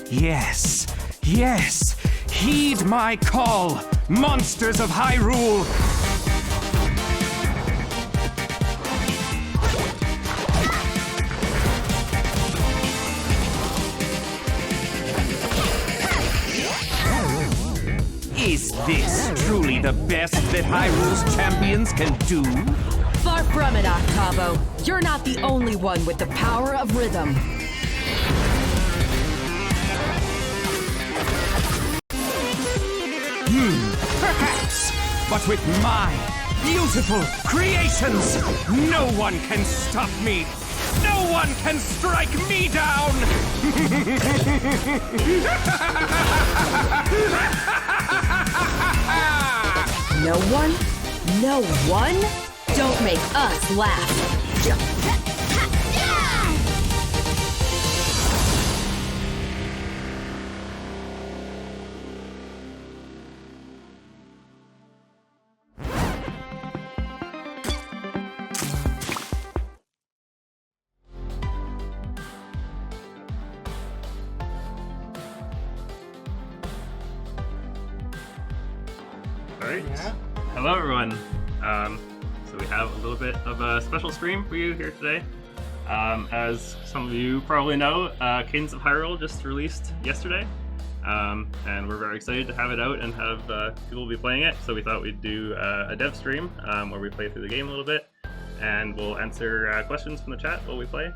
Yes, yes, heed my call, monsters of Hyrule! Is this truly the best that Hyrule's champions can do? Far from it, Octavo. You're not the only one with the power of rhythm. Perhaps, but with my beautiful creations, no one can stop me. No one can strike me down! No one? No one? Don't make us laugh. Alright. Yeah. Hello everyone. So we have a little bit of a special stream for you here today. As some of you probably know, Cadence of Hyrule just released yesterday. And we're very excited to have it out and have people be playing it. So we thought we'd do a dev stream where we play through the game a little bit. And we'll answer questions from the chat while we play.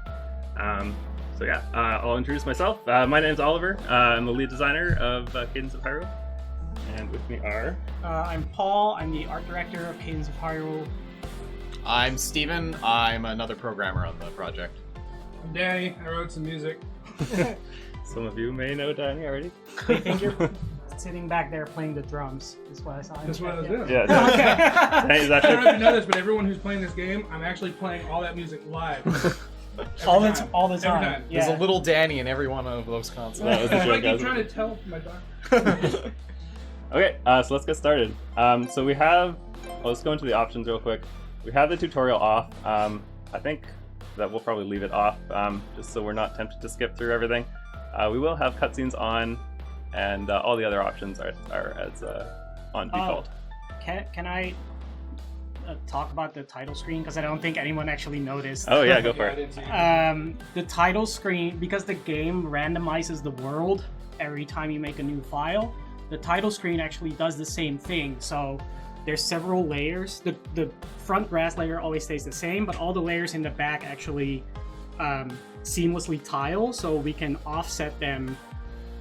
So yeah, I'll introduce myself. My name's Oliver. I'm the lead designer of Cadence of Hyrule. And with me are... I'm Paul. I'm the art director of Cadence of Hyrule. I'm Steven. I'm another programmer on the project. I'm Danny. I wrote some music. Some of you may know Danny already. I think you're sitting back there playing the drums, is what I saw. That's what I was doing. Yeah. Okay. Danny's I don't know if actually... you know this, but everyone who's playing this game, I'm actually playing all that music live. all the Every time. time. Yeah. There's a little Danny in every one of those consoles. That was the I joke, keep guys. trying to tell my doctor. Okay, so let's get started. So we have... Well, let's go into the options real quick. We have the tutorial off. I think that we'll probably leave it off, just so we're not tempted to skip through everything. We will have cutscenes on, and all the other options are as on default. Can I talk about the title screen? Because I don't think anyone actually noticed. Oh yeah, go for I it. didn't see it. The title screen, because the game randomizes the world every time you make a new file, the title screen actually does the same thing. So there's several layers. The front grass layer always stays the same, but all the layers in the back actually seamlessly tile, so we can offset them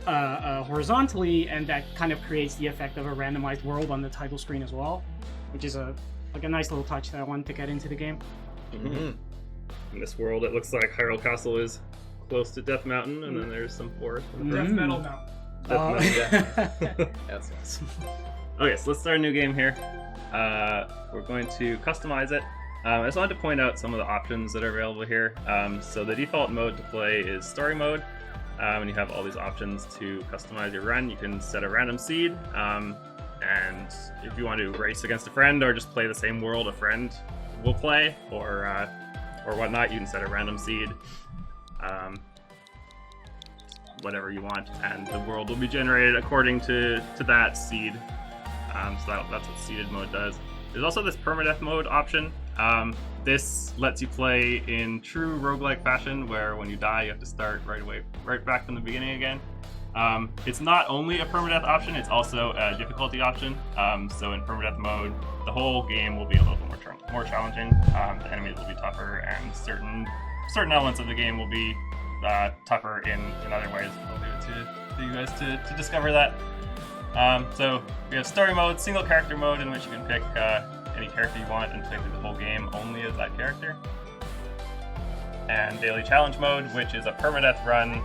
horizontally, and that kind of creates the effect of a randomized world on the title screen as well, which is a nice little touch that I wanted to get into the game. Mm-hmm. In this world, it looks like Hyrule Castle is close to Death Mountain, and then there's some forest. Death metal now. Death Mountain, yeah. That's nice. Okay, so let's start a new game here. We're going to customize it. I just wanted to point out some of the options that are available here. So the default mode to play is story mode, and you have all these options to customize your run. You can set a random seed, and if you want to race against a friend or just play the same world a friend will play, or whatnot, you can set a random seed. Whatever you want, and the world will be generated according to that seed. So that's what seeded mode does. There's also this permadeath mode option. This lets you play in true roguelike fashion, where when you die you have to start right back from the beginning again. It's not only a permadeath option, it's also a difficulty option. So in permadeath mode, the whole game will be a little bit more challenging. The enemies will be tougher, and certain elements of the game will be tougher in other ways. I'll leave it to you guys to discover that. So we have story mode, single character mode, in which you can pick any character you want and play through the whole game only as that character. And daily challenge mode, which is a permadeath run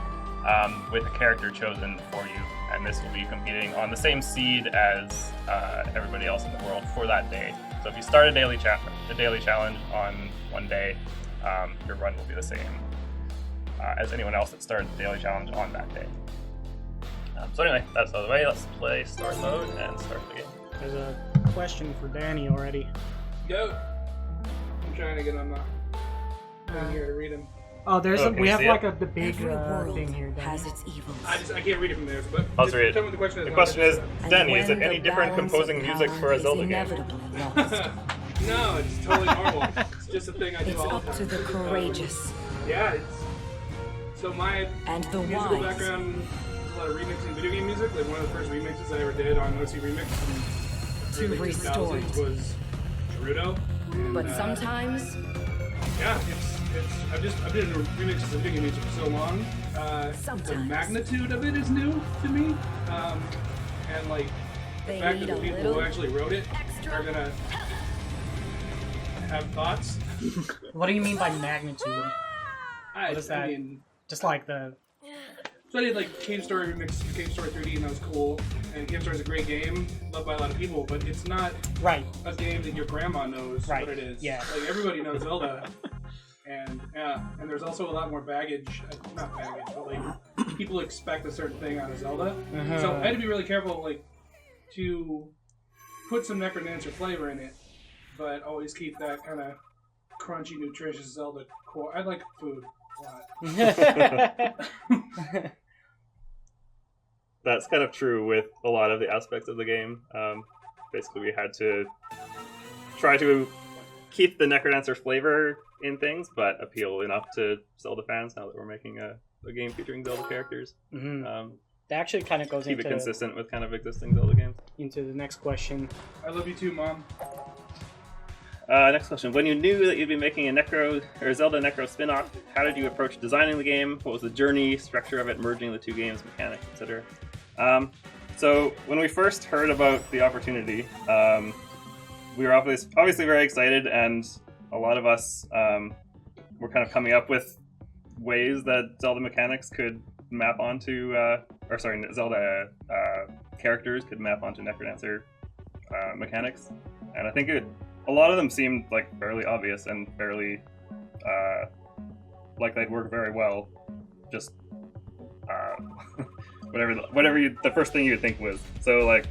with a character chosen for you. And this will be competing on the same seed as everybody else in the world for that day. So if you start a daily challenge on one day, your run will be the same as anyone else that started the daily challenge on that day. So anyway, that's out of the way. Let's play story mode and start the game. There's a question for Danny already. Go. I'm trying to get on the thing here to read them. Oh, there's Oh, can we you have see like it? the big Every world thing here. has its evils. I can't read it from there, but I'll just read it. tell me the question is. The question is, And Denny, is when it any the different balance composing of music power for a is Zelda game? inevitably lost. No, it's totally normal. It's just a thing I do It's all up the to time. the courageous Yeah, it's so my and the musical wise. background is a lot of remixing video game music. Like one of the first remixes I ever did on OC Remix To in the early restore 2000s it. was Gerudo. And, But sometimes yeah, I've been in remixes of video game music for so long. The Sometimes. magnitude of it is new to me, and like the They fact need that the a people who little actually wrote it extra are gonna have thoughts. What do you mean by magnitude? I is that? mean, Just like the. so I did like Cave Story remix, Cave Story 3D, and that was cool. And Cave Story is a great game, loved by a lot of people, but it's not Right. a game that your grandma knows Right, what it is. yeah. Like everybody knows Zelda, and there's also a lot more baggage. Not baggage, but like people expect a certain thing out of Zelda. So I had to be really careful, like to put some NecroDancer flavor in it, but always keep that kind of crunchy, nutritious Zelda core. I like food a lot. That's kind of true with a lot of the aspects of the game. Basically, we had to try to keep the NecroDancer flavor in things, but appeal enough to Zelda fans now that we're making a game featuring Zelda characters. That actually kind of goes Keep it into consistent with kind of existing Zelda games. the next question. I love you too, Mom. Next question. When you knew that you'd be making a Zelda Necro spin-off, how did you approach designing the game? What was the journey, structure of it, merging the two games, mechanics, etc.? So when we first heard about the opportunity, we were obviously very excited, and a lot of us were kind of coming up with ways that Zelda mechanics could map onto, Zelda characters could map onto NecroDancer mechanics, and I think a lot of them seemed like fairly obvious and fairly like they'd work very well. Just the first thing you'd think was. So like,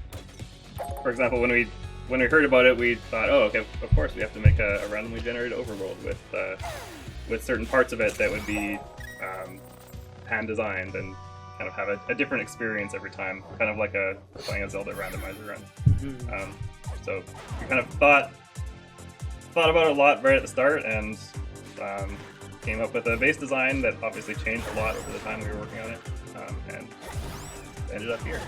for example, when we heard about it, we thought, oh, okay, of course we have to make a randomly generated overworld with certain parts of it that would be hand designed and kind of have a different experience every time, kind of like playing a Zelda randomizer run. So we kind of thought about it a lot right at the start, and came up with a base design that obviously changed a lot over the time we were working on it, and ended up here.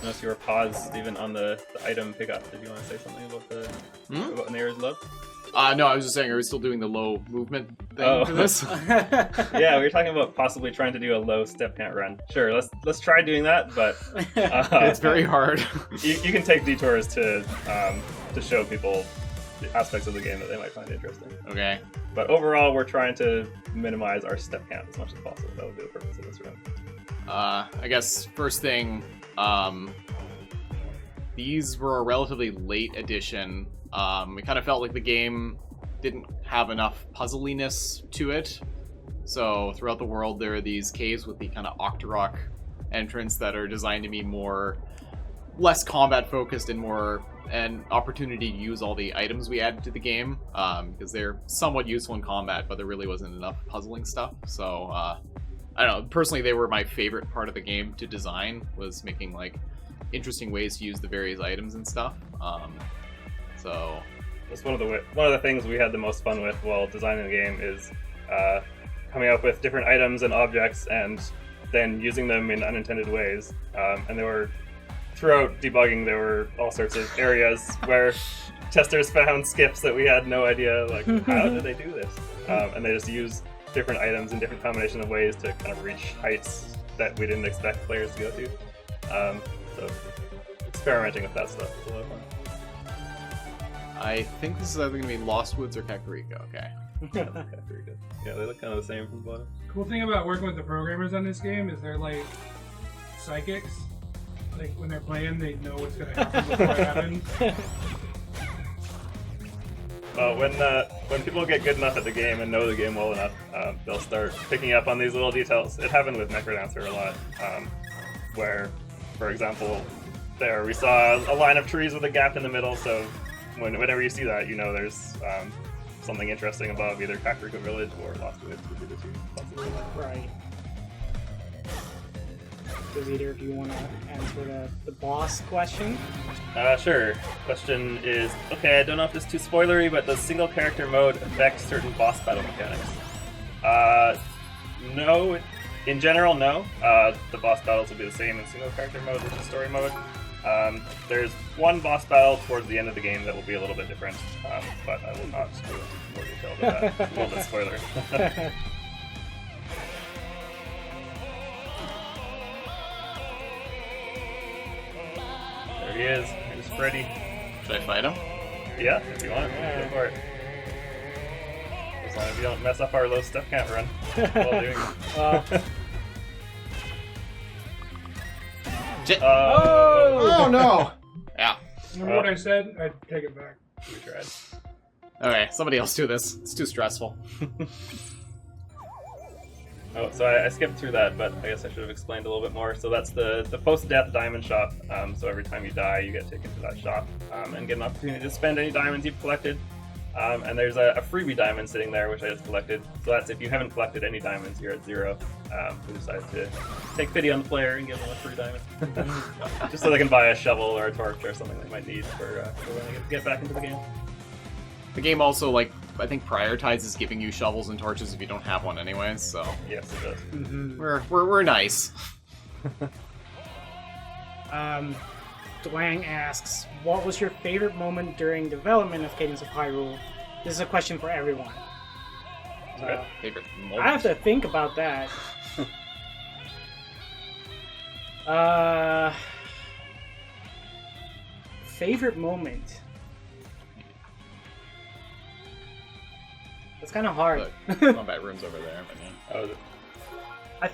Unless you were paused, Stephen, on the item pickup, did you want to say something about about Nair's love? No, I was just saying, are we still doing the low movement thing for this? Yeah, we were talking about possibly trying to do a low step count run. Sure, let's try doing that, but It's very hard. you can take detours to show people the aspects of the game that they might find interesting. Okay. But overall, we're trying to minimize our step count as much as possible. That will be the purpose of this run. I guess first thing, these were a relatively late addition. We kind of felt like the game didn't have enough puzzliness to it. So throughout the world, there are these caves with the kind of Octorok entrance that are designed to be less combat focused and more an opportunity to use all the items we added to the game, because they're somewhat useful in combat, but there really wasn't enough puzzling stuff. So I don't know. Personally, they were my favorite part of the game to design, was making like interesting ways to use the various items and stuff. So that's one of the things we had the most fun with while designing the game is coming up with different items and objects and then using them in unintended ways. And throughout debugging, there were all sorts of areas where testers found skips that we had no idea, like, how did they do this? And they just use different items in different combination of ways to kind of reach heights that we didn't expect players to go to. So experimenting with that stuff was a lot of fun. I think this is either going to be Lost Woods or Kakariko. Okay. Okay, very good. Yeah, they look kind of the same from the bottom. Cool thing about working with the programmers on this game is they're like psychics. Like when they're playing, they know what's gonna happen before it happens. Well, when people get good enough at the game and know the game well enough, they'll start picking up on these little details. It happened with NecroDancer a lot, where, for example, there. We saw a line of trees with a gap in the middle, so whenever you see that, you know there's something interesting above, either Kakariko Village or Lost Woods would be the two possibilities. Right. Does either of you want to answer the boss question? Sure. Question is, okay, I don't know if this is too spoilery, but does single character mode affect certain boss battle mechanics? No. In general, no. The boss battles will be the same in single character mode as in story mode. There's one boss battle towards the end of the game that will be a little bit different, but I will not go into more detail about that. A little bit spoiler. There he is. Here's Freddy. Should I fight him? Yeah, if you want, go for it. As long as you don't mess up our low step count run while doing it. Oh no! Yeah. Remember what I said? I'd take it back. We tried. Okay, somebody else do this. It's too stressful. Oh, so I skipped through that, but I guess I should have explained a little bit more. So that's the post-death diamond shop. So every time you die, you get taken to that shop and get an opportunity to spend any diamonds you've collected. And there's a freebie diamond sitting there, which I just collected. So that's if you haven't collected any diamonds, you're at 0. We decided to take pity on the player and give them a free diamond. Just so they can buy a shovel or a torch or something they might need for when they get back into the game. The game also, like, I think prioritizes giving you shovels and torches if you don't have one anyways, so... Yes, it does. Mm-hmm. We're nice. Dwang asks, what was your favorite moment during development of Cadence of Hyrule? This is a question for everyone. Favorite moment? I have to think about that. Favorite moment? That's kind of hard. Look, combat room's over there, but yeah. Oh, is it? I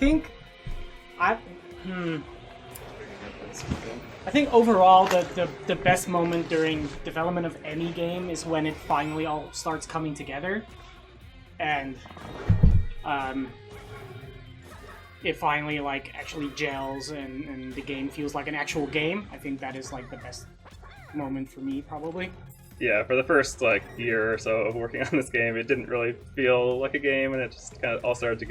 think overall the best moment during development of any game is when it finally all starts coming together, and it finally like actually gels and the game feels like an actual game. I think that is like the best moment for me, probably. Yeah, for the first like year or so of working on this game, it didn't really feel like a game, and it just kind of all started to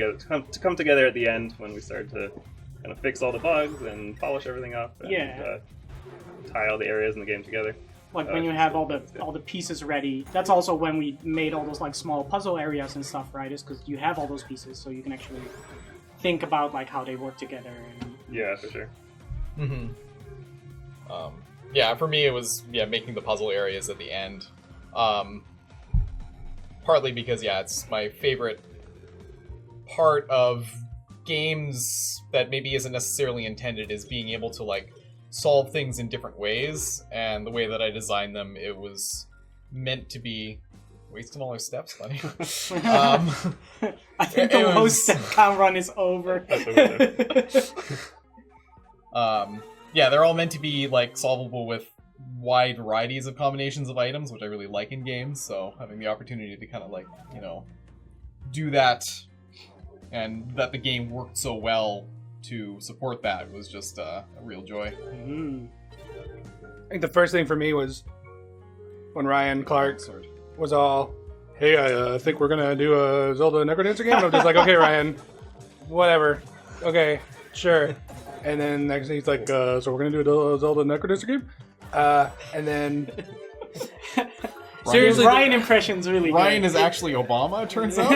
come together at the end when we started to kind of fix all the bugs and polish everything up and tie all the areas in the game together. Like when you have all the pieces ready. That's also when we made all those like small puzzle areas and stuff, right? Is because you have all those pieces, so you can actually think about like how they work together. And... Yeah, for sure. Mm-hmm. Yeah, for me it was making the puzzle areas at the end. Partly because it's my favorite part of games that maybe isn't necessarily intended, is being able to like solve things in different ways, and the way that I designed them, it was meant to be wasting all our steps, buddy. I think the low step count run is over. Yeah, they're all meant to be like solvable with wide varieties of combinations of items, which I really like in games. So having the opportunity to kind of like, do that, and that the game worked so well to support that, was just a real joy. I think the first thing for me was when Ryan Clark was all, hey, I think we're going to do a Zelda NecroDancer game. And I'm just like, okay, Ryan, whatever. Okay, sure. And then next thing he's like, so we're going to do a Zelda NecroDancer game? And then... Seriously, Ryan impressions really good. Ryan is actually Obama, it turns out.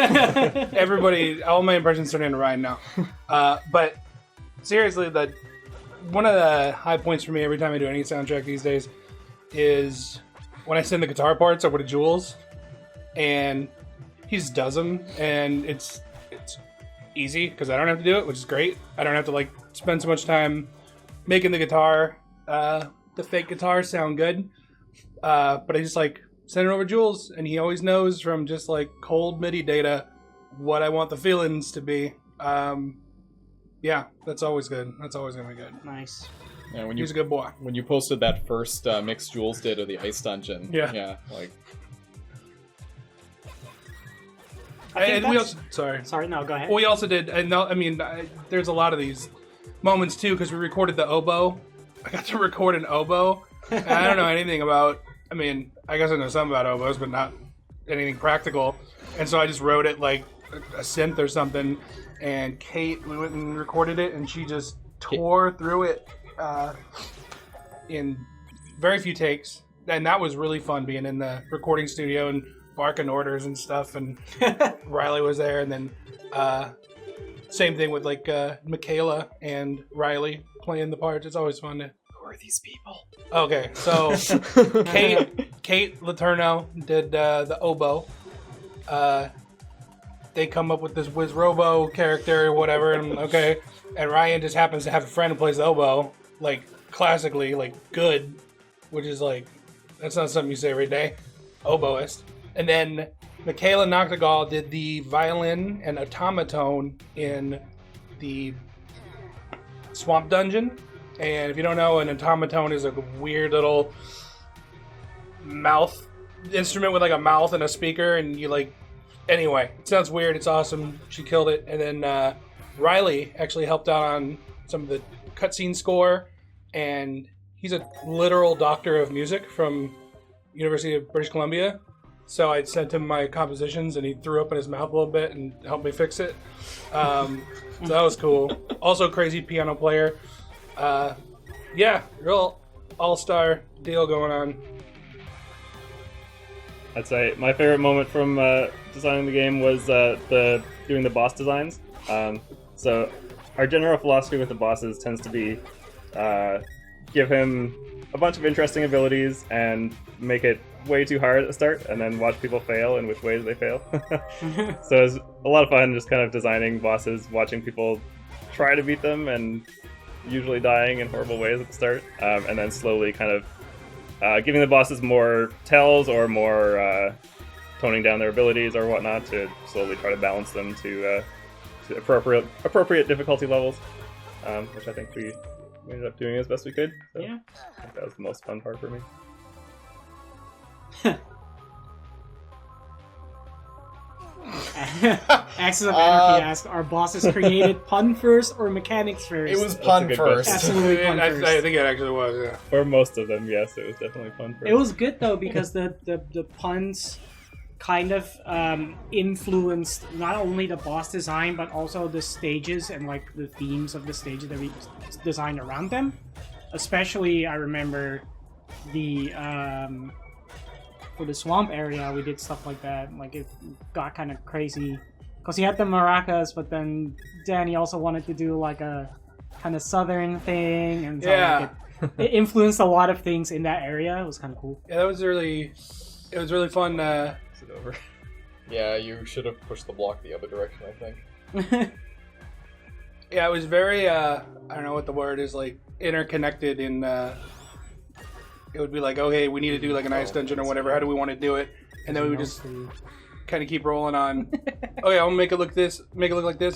Everybody, all my impressions turn into Ryan now. But seriously, one of the high points for me every time I do any soundtrack these days is when I send the guitar parts over to Jules, and he just does them, and it's easy because I don't have to do it, which is great. I don't have to like spend so much time making the guitar, the fake guitar sound good. But I just like send it over to Jules, and he always knows from just like cold MIDI data what I want the feelings to be. Yeah, that's always good. That's always gonna be good. Nice. Yeah, He's a good boy. When you posted that first mix Jules did of the Ice Dungeon, like... And we also, sorry, no, go ahead. We also did, and no, I mean, there's a lot of these moments too, because we recorded the oboe I got to record an oboe. And I don't know anything about. I mean, I guess I know some about oboes, but not anything practical. And so I just wrote it like a synth or something. And Kate, we went and recorded it, and she just tore through it in very few takes. And that was really fun being in the recording studio and barking orders and stuff. And Riley was there, and then same thing with like Michaela and Riley playing the parts. It's always fun to. Who are these people? Okay, so Kate Letourneau did the oboe. They come up with this Wiz Robo character or whatever, and okay. And Ryan just happens to have a friend who plays the oboe, like classically, like good, which is like, that's not something you say every day. Oboist. And then Michaela Noctegal did the violin and automaton in the Swamp Dungeon. And if you don't know, an automaton is a weird little mouth instrument with like a mouth and a speaker, and you like. Anyway, it sounds weird. It's awesome. She killed it. And then Riley actually helped out on some of the cutscene score, and he's a literal doctor of music from University of British Columbia. So I sent him my compositions, and he threw up in his mouth a little bit and helped me fix it. So that was cool. Also, crazy piano player. Yeah, real all-star deal going on. I'd say my favorite moment from designing the game was doing the boss designs. So our general philosophy with the bosses tends to be give him a bunch of interesting abilities and make it way too hard at the start, and then watch people fail and which ways they fail. So it's a lot of fun just kind of designing bosses, watching people try to beat them and usually dying in horrible ways at the start, and then slowly kind of giving the bosses more tells or more toning down their abilities or whatnot to slowly try to balance them to appropriate difficulty levels, which I think we ended up doing as best we could. So Yeah. I think that was the most fun part for me. Axis of Anarchy asks, are bosses created pun first or mechanics first? It was a pun good first. question. Absolutely pun I first. think it actually was, yeah. For most of them, yes, it was definitely fun. It was good though because the puns kind of influenced not only the boss design but also the stages and like the themes of the stages that we designed around them. Especially, I remember the for the swamp area, we did stuff like that. Like it got kind of crazy because he had the maracas, but then Danny also wanted to do like a kind of southern thing, and so Yeah. like, it influenced a lot of things in that area. It was kind of cool. Yeah, it was really fun. Is it over? Yeah, you should have pushed the block the other direction, I think. Yeah, it was very, I don't know what the word is, like, interconnected in, it would be like, okay, we need to do like an ice dungeon or whatever, how do we want to do it? And then we would just kind of keep rolling on, okay, I'm gonna make it look like this,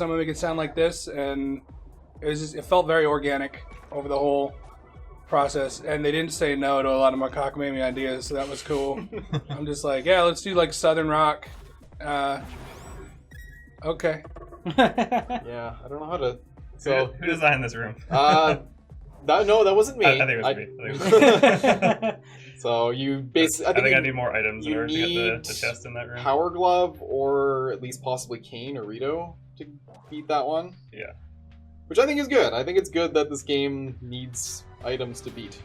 I'm gonna make it sound like this, and it was just, it felt very organic over the whole process, and they didn't say no to a lot of my cockamamie ideas, so that was cool. I'm just like, yeah, let's do like Southern rock, okay. Yeah, I don't know how to. So who designed this room? that wasn't me. I think it was me. I think it was me. So you basically. I think I need more items in you order to get need the chest in that room. Power Glove, or at least possibly Kane or Rito to beat that one. Yeah. Which I think is good. I think it's good that this game needs items to beat.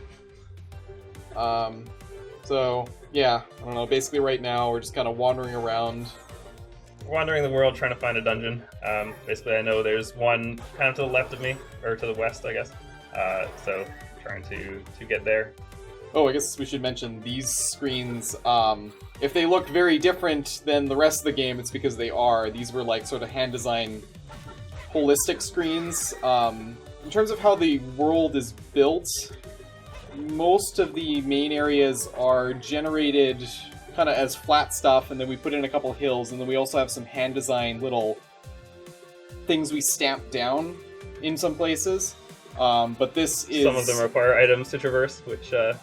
So yeah, I don't know. Basically, right now we're just kind of wandering around. Wandering the world trying to find a dungeon. Basically, I know there's one kind of to the left of me, or to the west, I guess. So trying to get there. Oh, I guess we should mention these screens. If they look very different than the rest of the game, it's because they are. These were like sort of hand-designed holistic screens. In terms of how the world is built, most of the main areas are generated kind of as flat stuff, and then we put in a couple hills, and then we also have some hand-designed little things we stamp down in some places. But this is... Some of them require items to traverse, which I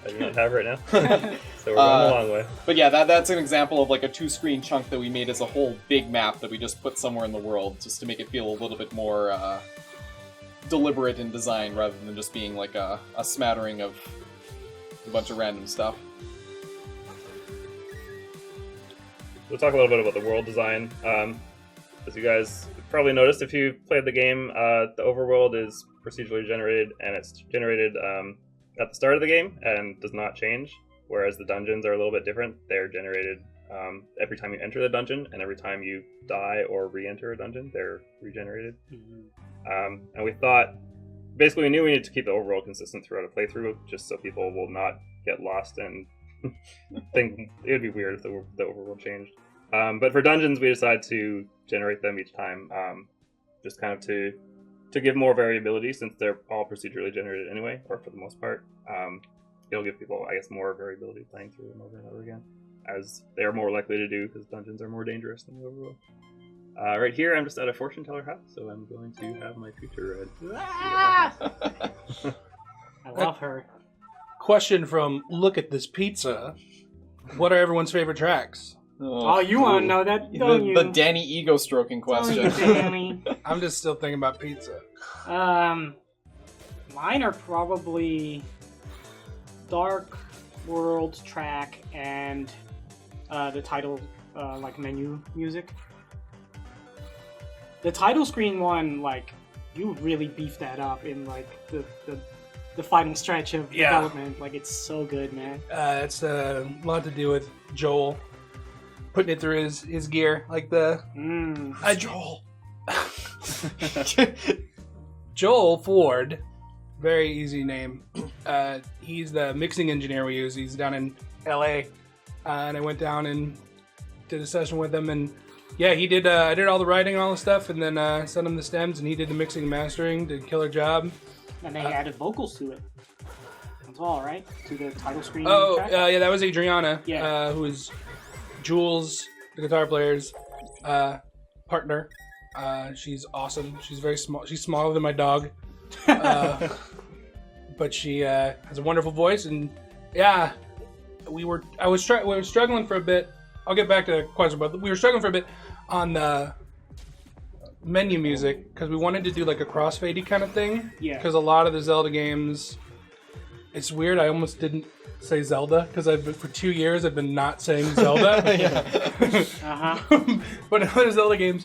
do not have right now. So we're going a long way. But yeah, that's an example of like a 2-screen chunk that we made as a whole big map that we just put somewhere in the world, just to make it feel a little bit more deliberate in design rather than just being like a smattering of a bunch of random stuff. We'll talk a little bit about the world design. As you guys probably noticed if you played the game, the overworld is procedurally generated, and it's generated at the start of the game and does not change, whereas the dungeons are a little bit different. They're generated every time you enter the dungeon, and every time you die or re-enter a dungeon, they're regenerated. And we thought, basically we knew we needed to keep the overworld consistent throughout a playthrough, just so people will not get lost and think it would be weird if the overworld changed. But for dungeons, we decided to generate them each time, just kind of to give more variability, since they're all procedurally generated anyway, or for the most part. It'll give people, I guess, more variability playing through them over and over again, as they're more likely to do, because dungeons are more dangerous than the overworld. Right here, I'm just at a fortune teller house, so I'm going to have my future read. I love her. Question from Look at This Pizza. What are everyone's favorite tracks? Oh, you want to know that, don't you? The Danny ego stroking question. Don't you, Danny? I'm just still thinking about pizza. Mine are probably Dark World track and the title, like menu music. The title screen one, like, you really beefed that up in like the final stretch of development. Like, it's so good, man. It's a lot to do with Joel putting it through his gear, like the Joel. Joel Ford, very easy name. He's the mixing engineer we use. He's down in LA, and I went down and did a session with him, and yeah, he did. I did all the writing and all the stuff, and then sent him the stems, and he did the mixing and mastering. Did a killer job. And they added vocals to it. That's all, right? To the title screen. Oh, track? yeah, that was Adriana, Yeah. who is Jules, the guitar player's partner. She's awesome. She's very small. She's smaller than my dog, but she has a wonderful voice. And yeah, we were struggling for a bit. I'll get back to the question, but we were struggling for a bit on the menu music because we wanted to do like a crossfadey kind of thing. Yeah. Because a lot of the Zelda games, it's weird. I almost didn't say Zelda because for 2 years I've been not saying Zelda. But in other Zelda games,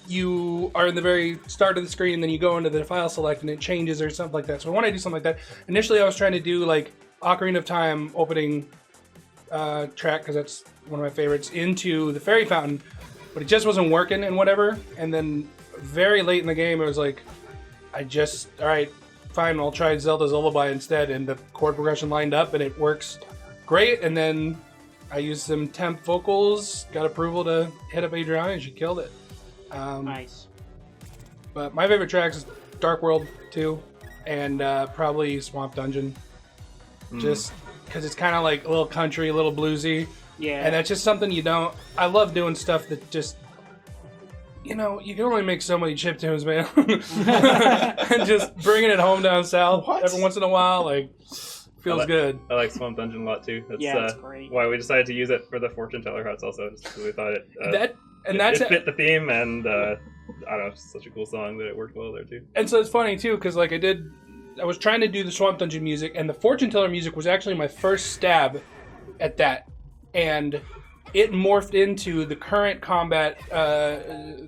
you are in the very start of the screen, and then you go into the file select, and it changes or something like that. So I wanted to do something like that. Initially, I was trying to do like Ocarina of Time opening track because that's one of my favorites into the Fairy Fountain, but it just wasn't working and whatever. And then very late in the game, it was like, all right, fine, I'll try Zelda's Lullaby instead, and the chord progression lined up, and it works great. And then I used some temp vocals, got approval to hit up Adriana, and she killed it. Nice. But my favorite tracks is Dark World 2, and probably Swamp Dungeon, just because it's kind of like a little country, a little bluesy. Yeah. And that's just something I love doing stuff that just, you can only make so many chiptunes, man. And just bringing it home down south every once in a while, like, feels good. I like Swamp Dungeon a lot too. That's, it's great. Why we decided to use it for the fortune teller huts also, just because we thought it fit the theme, and I don't know, it's such a cool song that it worked well there too. And so it's funny too, because like I was trying to do the Swamp Dungeon music, and the fortune teller music was actually my first stab at that, and it morphed into the current combat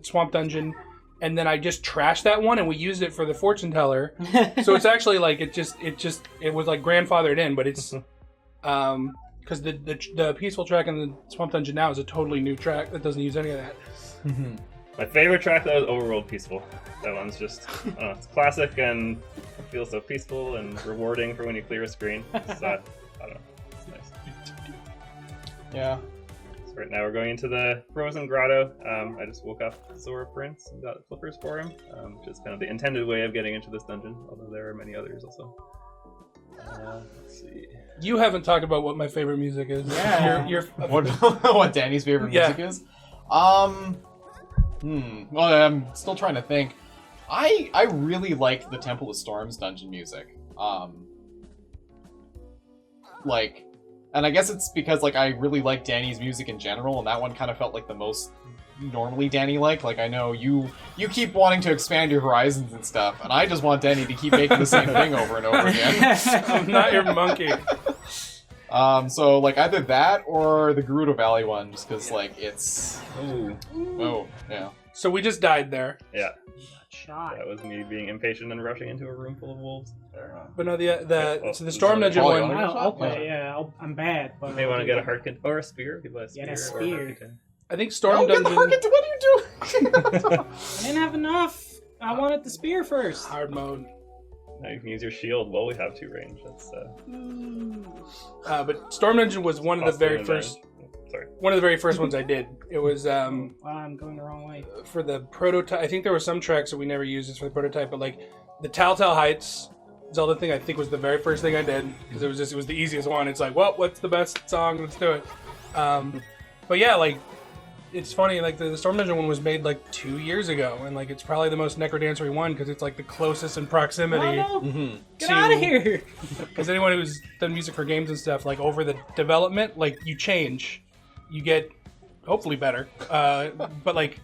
Swamp Dungeon, and then I just trashed that one, and we used it for the fortune teller. So it's actually like it was like grandfathered in, but it's because the peaceful track in the Swamp Dungeon now is a totally new track that doesn't use any of that. My favorite track though is Overworld Peaceful. That one's just, it's classic and feels so peaceful and rewarding for when you clear a screen. So, I don't know, it's nice. Yeah. So right now we're going into the Frozen Grotto. I just woke up Zora Prince and got flippers for him, which is kind of the intended way of getting into this dungeon, although there are many others also. Let's see. You haven't talked about what my favorite music is. Yeah. What Danny's favorite music is? Well, I'm still trying to think. I really like the Temple of Storms dungeon music. And I guess it's because like I really like Danny's music in general, and that one kind of felt like the most normally Danny like. Like, I know you keep wanting to expand your horizons and stuff, and I just want Danny to keep making the same thing over and over again. I'm not your monkey. So, like, either that or the Gerudo Valley one, just because, like, it's... Ooh. Oh, yeah. So we just died there. Yeah, Shot. that was me being impatient and rushing into a room full of wolves. But no, so the Oh, Storm Dungeon Poly- one. I'll play. Yeah, I'm bad. But You may want to get a Harkin or a spear. People have Yeah, spear a or a spear. Harkin. I think Storm Oh, get Dungeon. the Harkin! What are you doing? I didn't have enough. I wanted the spear first. Hard mode. Now you can use your shield. Well, we have 2 range. That's But Storm Dungeon was one of the very first. Sorry. One of the very first ones I did. It was Wow, I'm going the wrong way. for the prototype. I think there were some tracks that we never used as for the prototype, but like the Telltale Heights Zelda thing, I think was the very first thing I did because it was the easiest one. It's like, well, what's the best song? Let's do it. But yeah, like it's funny. Like the Storm Dungeon one was made like 2 years ago, and like it's probably the most NecroDancer one because it's like the closest in proximity. Oh, no. Mm-hmm. Get out of here! Because anyone who's done music for games and stuff, like over the development, like you change, you get hopefully better. But like,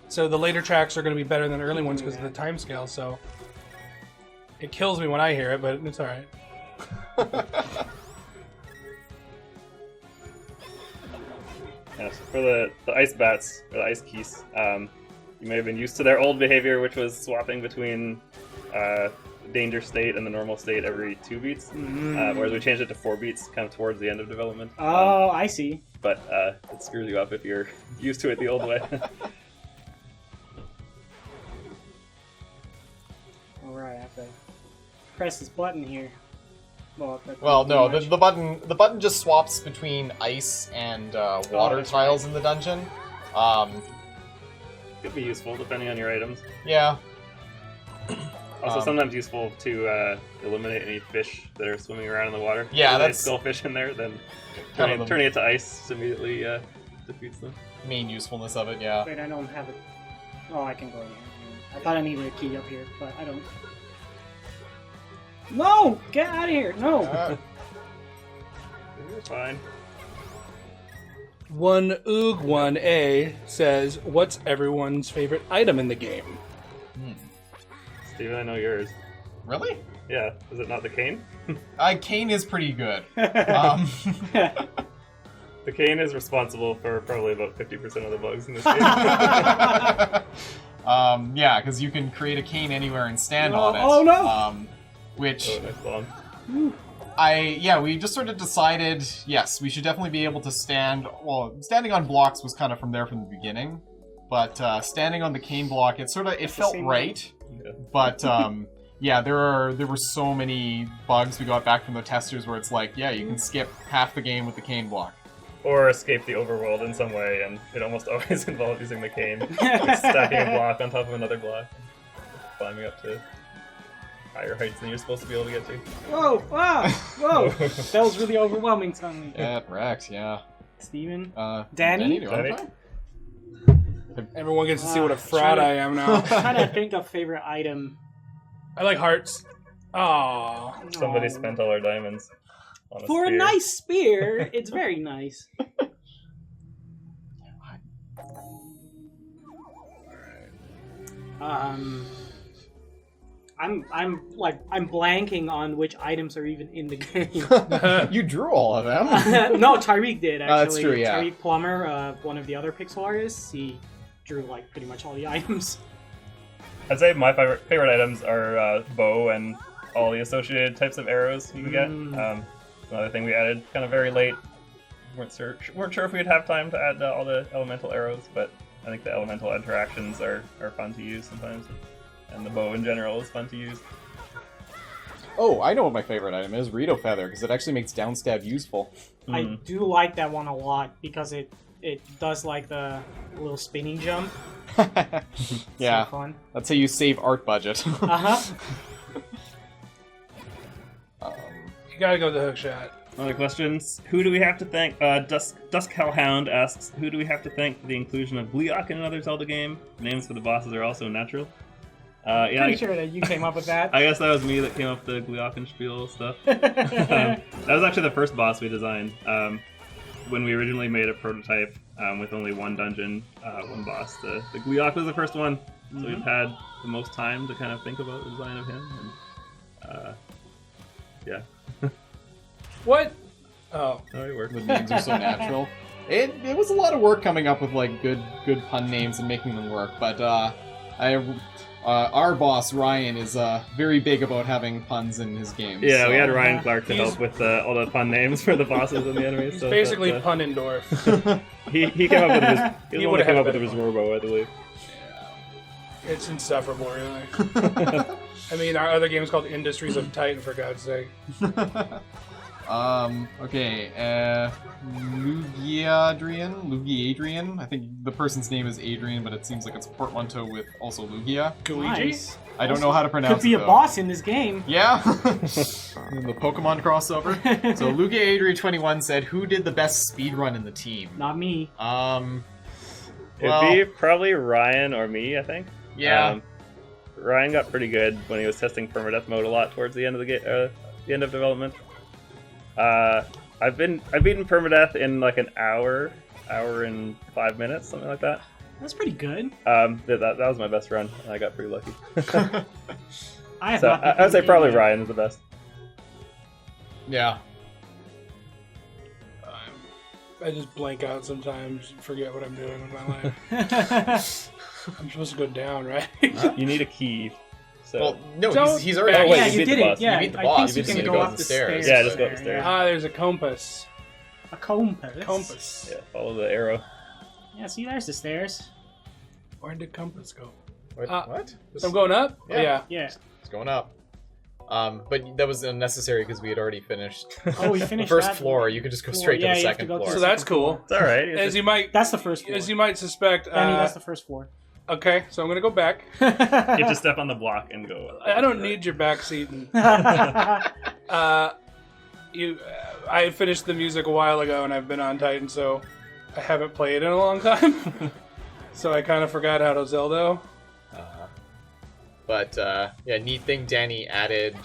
so the later tracks are going to be better than the early ones because of the time scale. So it kills me when I hear it, but it's all right. Yes, for the ice bats, or the ice keys, you may have been used to their old behavior, which was swapping between danger state and the normal state every 2 beats, whereas we changed it to 4 beats kind of towards the end of development. Oh, I see. But it screws you up if you're used to it the old way. Alright, I have to press this button here. Well, no, the button just swaps between ice and water that's tiles in the dungeon. Could be useful depending on your items. Yeah. Also, sometimes useful to eliminate any fish that are swimming around in the water. Yeah, If there's that's still fish in there. Then kind of the turning it to ice immediately defeats them. main usefulness of it. Yeah. Wait, I don't have it. Oh, I can go in here. I thought I needed a key up here, but I don't. No! Get out of here! No! You're fine. One Oog 1A says, "What's everyone's favorite item in the game?" Steven, I know yours. Really? Yeah, is it not the cane? Cane is pretty good. The cane is responsible for probably about 50% of the bugs in this game. Yeah, because you can create a cane anywhere and stand on it. Oh no! Which Oh, nice long. we just sort of decided, yes, we should definitely be able to stand. Well, standing on blocks was kind of from the beginning, but standing on the cane block, it felt same right. Yeah. But yeah, there were so many bugs we got back from the testers where it's like, yeah, you can skip half the game with the cane block. Or escape the overworld in some way, and it almost always involves using the cane. Like stacking a block on top of another block. Climbing up to higher heights than you're supposed to be able to get to. Whoa! Ah! Whoa! That was really overwhelming suddenly. Yeah, Rex, yeah. Steven? Danny, Danny? do you want to Danny? try? Everyone gets to see what a fraud I am now. I'm trying to think of favorite item. I like hearts. Aww. Somebody Aw. spent all our diamonds on a For spear. a nice spear, it's very nice. I'm blanking on which items are even in the game. You drew all of them. No, Tyreek did actually. that's true, yeah. Tyreek Plummer, one of the other pixel artists, he drew like pretty much all the items. I'd say my favorite items are bow and all the associated types of arrows you can get. Another thing we added kind of very late. Weren't sure if we'd have time to add all the elemental arrows, but I think the elemental interactions are fun to use sometimes. And the bow in general is fun to use. Oh, I know what my favorite item is, Rito Feather, because it actually makes downstab useful. I do like that one a lot because it does like the little spinning jump. Yeah, So fun. that's how you save art budget. Uh-huh. You gotta go with the hook shot. Other questions? Who do we have to thank? Dusk Hellhound asks, who do we have to thank for the inclusion of Gleeok in another Zelda game? Names for the bosses are also natural. Pretty sure that you came up with that. I guess that was me that came up with the Glockenspiel stuff. That was actually the first boss we designed. When we originally made a prototype, with only one dungeon, one boss. The Gleeok was the first one, so we've had the most time to kind of think about the design of him. And, yeah. What? Oh. No, it worked. The names are so natural. It was a lot of work coming up with like good pun names and making them work, but our boss Ryan is very big about having puns in his games. Yeah, so. we had Ryan Clark to help with all the pun names for the bosses and the enemies. He's so basically that's, Punendorf. he came up with his. He He would've would came had up a with his better Robo, I believe. It's insufferable, really. I mean, our other game is called Industries of Titan, for God's sake. Okay, Lugia Adrian. I think the person's name is Adrian, but it seems like it's a portmanteau with also Lugia. Luigi? Nice. I don't know how to pronounce Could be it, a though. boss in this game. Yeah. The Pokemon crossover. So Lugia Adrian 21 said, "Who did the best speedrun in the team?" Not me. It'd be probably Ryan or me, I think. Yeah. Ryan got pretty good when he was testing permadeath mode a lot towards the end of the end of development. I've beaten permadeath in like an hour and 5 minutes, something like that. That's pretty good. That was my best run. I got pretty lucky. I have So not I would say beaten probably it yet. Ryan is the best. Yeah. I just blank out sometimes and forget what I'm doing with my life. I'm supposed to go down, right? You need a key. So Well, no, Don't he's already. Oh, wait, yeah, you you beat did the it. boss. Yeah, You beat the I boss. think You you just can need to go go up up the the stairs. stairs. Yeah, just go up the stairs. Ah, there's a compass. A compass. Compass. yeah, follow the arrow. Yeah, see, there's the stairs. Where did compass go? What? So I'm going up? Yeah. Yeah. Yeah. It's going up. But that was unnecessary because we had already finished Oh, we the finished first that floor. You could just go straight Yeah, to the you have to second go to floor. So that's cool. It's alright. As you might That's the first floor. as you might suspect, Danny, that's the first floor. okay, so I'm gonna go back. You have to step on the block and go. I don't need your backseat. And, I finished the music a while ago, and I've been on Titan, so I haven't played in a long time. So I kind of forgot how to Zelda. But yeah, neat thing Danny added.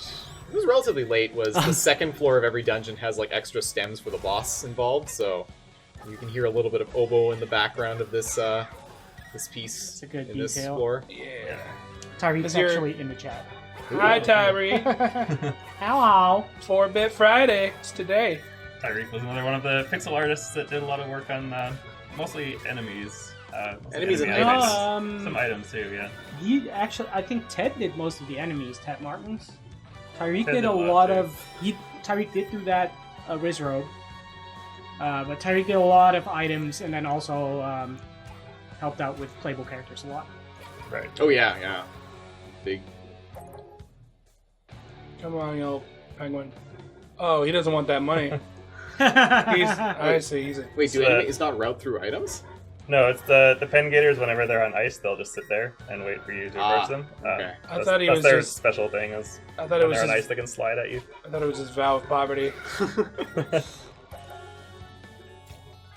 It was relatively late. Was the second floor of every dungeon has like extra stems for the boss involved, so you can hear a little bit of oboe in the background of this this piece. It's a good in this detail. floor. Yeah. Tyreek's Is your- actually in the chat. Hi, Tyree. Hello. 4-Bit Friday. It's today. Tyreek was another one of the pixel artists that did a lot of work on mostly enemies. Mostly Enemies and enemy items. Some items too, yeah. He actually, I think Ted did most of the enemies. Ted Martins. Tyreek Ted did did a a lot, lot too. of. Tyreek did do that Riz Rogue. But Tyreek did a lot of items, and then also helped out with playable characters a lot. Right. Oh yeah. Big. Come on, you old penguin. Oh, he doesn't want that money. I see. He's a, Wait, do So- enemies not route through items? No, it's the pen gators. Whenever they're on ice, they'll just sit there and wait for you to approach them. okay. I thought he that's was their just- special thing. Is I thought when it was they're on his, ice, they can slide at you. I thought it was his vow of poverty.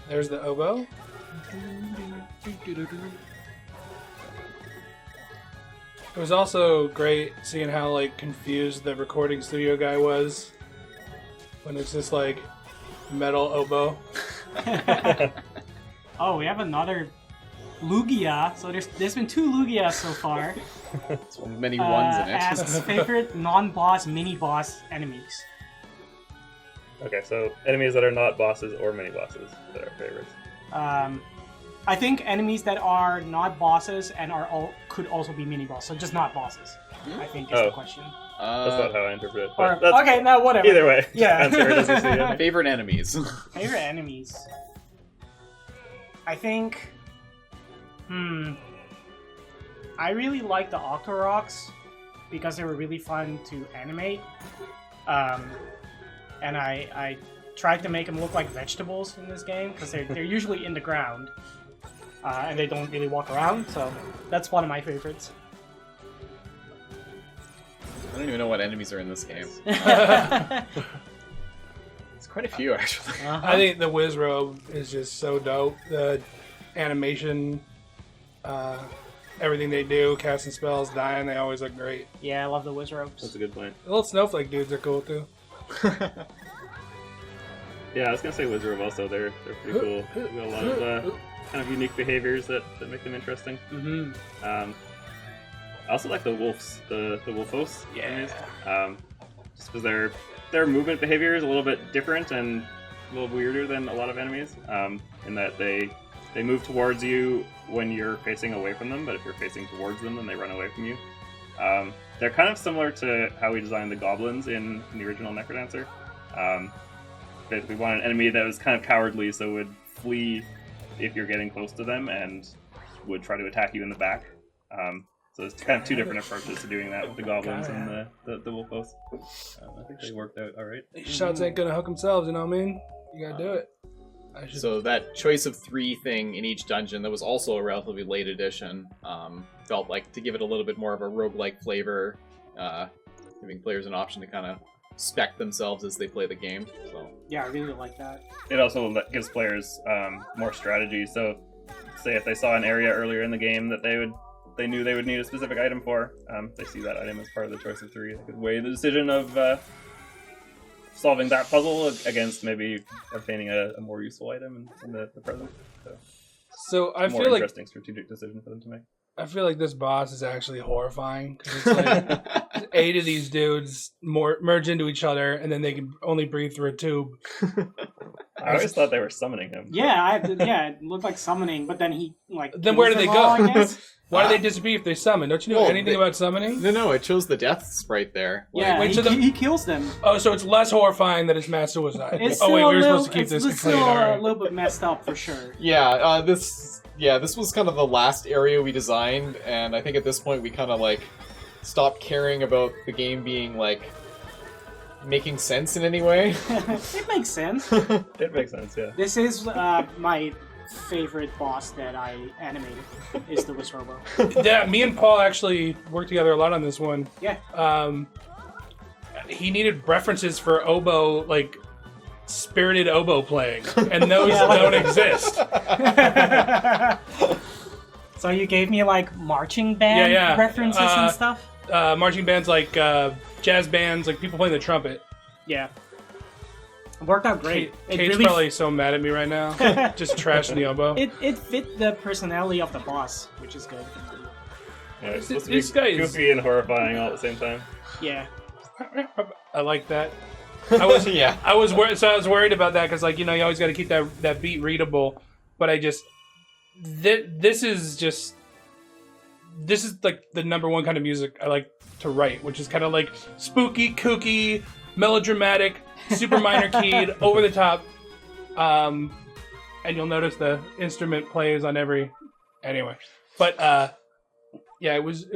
There's the oboe. It was also great seeing how like confused the recording studio guy was when it's just like metal oboe. Oh, we have another Lugia. So there's been 2 Lugias so far. It's one of many ones in it. As favorite non-boss, mini-boss enemies. Okay, so enemies that are not bosses or mini bosses that are favorites. I think enemies that are not bosses and could also be mini-boss. So just not bosses, I think is the Oh. question. That's not how I interpret it. Or, But that's, okay, now whatever. Either way, Yeah. answer it as you see it. Favorite enemies. Favorite enemies. I think. I really like the Octoroks because they were really fun to animate. And I tried to make them look like vegetables in this game because they're usually in the ground. And they don't really walk around, so that's one of my favorites. I don't even know what enemies are in this game. It's quite a few actually. I think the Wizrobe is just so dope. The animation, everything they do, casting spells, dying, they always look great. Yeah, I love the Wizrobes. That's a good point. The little snowflake dudes are cool too. Yeah, I was gonna say Wizard also. They're pretty cool. They've got a lot of kind of unique behaviors that make them interesting. Mm-hmm. I also like the wolves, the wolfos. Yeah. Just because their movement behavior is a little bit different and a little weirder than a lot of enemies. In that they move towards you when you're facing away from them, but if you're facing towards them, then they run away from you. They're kind of similar to how we designed the goblins in the original NecroDancer. We wanted an enemy that was kind of cowardly, so would flee if you're getting close to them and would try to attack you in the back. So it's kind of two different approaches to doing that with the goblins and the wolfos. I think they worked out all right. These shots ain't gonna hook themselves, you know what I mean? You gotta do it. So that choice of 3 thing in each dungeon, that was also a relatively late addition. Felt like to give it a little bit more of a roguelike flavor, giving players an option to kind of spec themselves as they play the game. So Yeah, I really like that. It also gives players more strategy. So, say if they saw an area earlier in the game that they knew they would need a specific item for, they see that item as part of the choice of 3. They could weigh the decision of solving that puzzle against maybe obtaining a more useful item in the present. So I it's a more feel like interesting strategic decision for them to make. I feel like this boss is actually horrifying because it's like 8 of these dudes merge into each other and then they can only breathe through a tube. I always thought they were summoning him. Yeah, it looked like summoning, but then he Then where do kills they them all, go? I guess. Why do they disappear if they summon? Don't you know Well, anything about summoning? no, it shows the death sprite there. Yeah, wait, so he kills them. Oh, so it's less horrifying that it's mass suicide. It's Oh wait, still we were a supposed to little- keep this it's complete. still All a right. little bit messed up for sure. Yeah, this was kind of the last area we designed, and I think at this point we kind of like stopped caring about the game being like making sense in any way. It makes sense. It makes sense, yeah. This is my favorite boss that I animated, is the Wisrobo. Yeah, me and Paul actually worked together a lot on this one. Yeah. He needed references for oboe, like spirited oboe playing, and those Yeah, like- don't exist. So you gave me like marching band Yeah. references and stuff? Marching bands like jazz bands, like people playing the trumpet. Yeah. It worked out great. Kate's probably so mad at me right now, just trashing the oboe. It fit the personality of the boss, which is good. Yeah, it's supposed to This be guy is- goofy and horrifying all at the same time. Yeah. I like that. I was Yeah. I was worried about that because, like, you know, you always got to keep that beat readable. But I just this is like the number one kind of music I like to write, which is kind of like spooky, kooky, melodramatic, super minor keyed, over the top. And you'll notice the instrument plays on every. Anyway, but yeah, it was.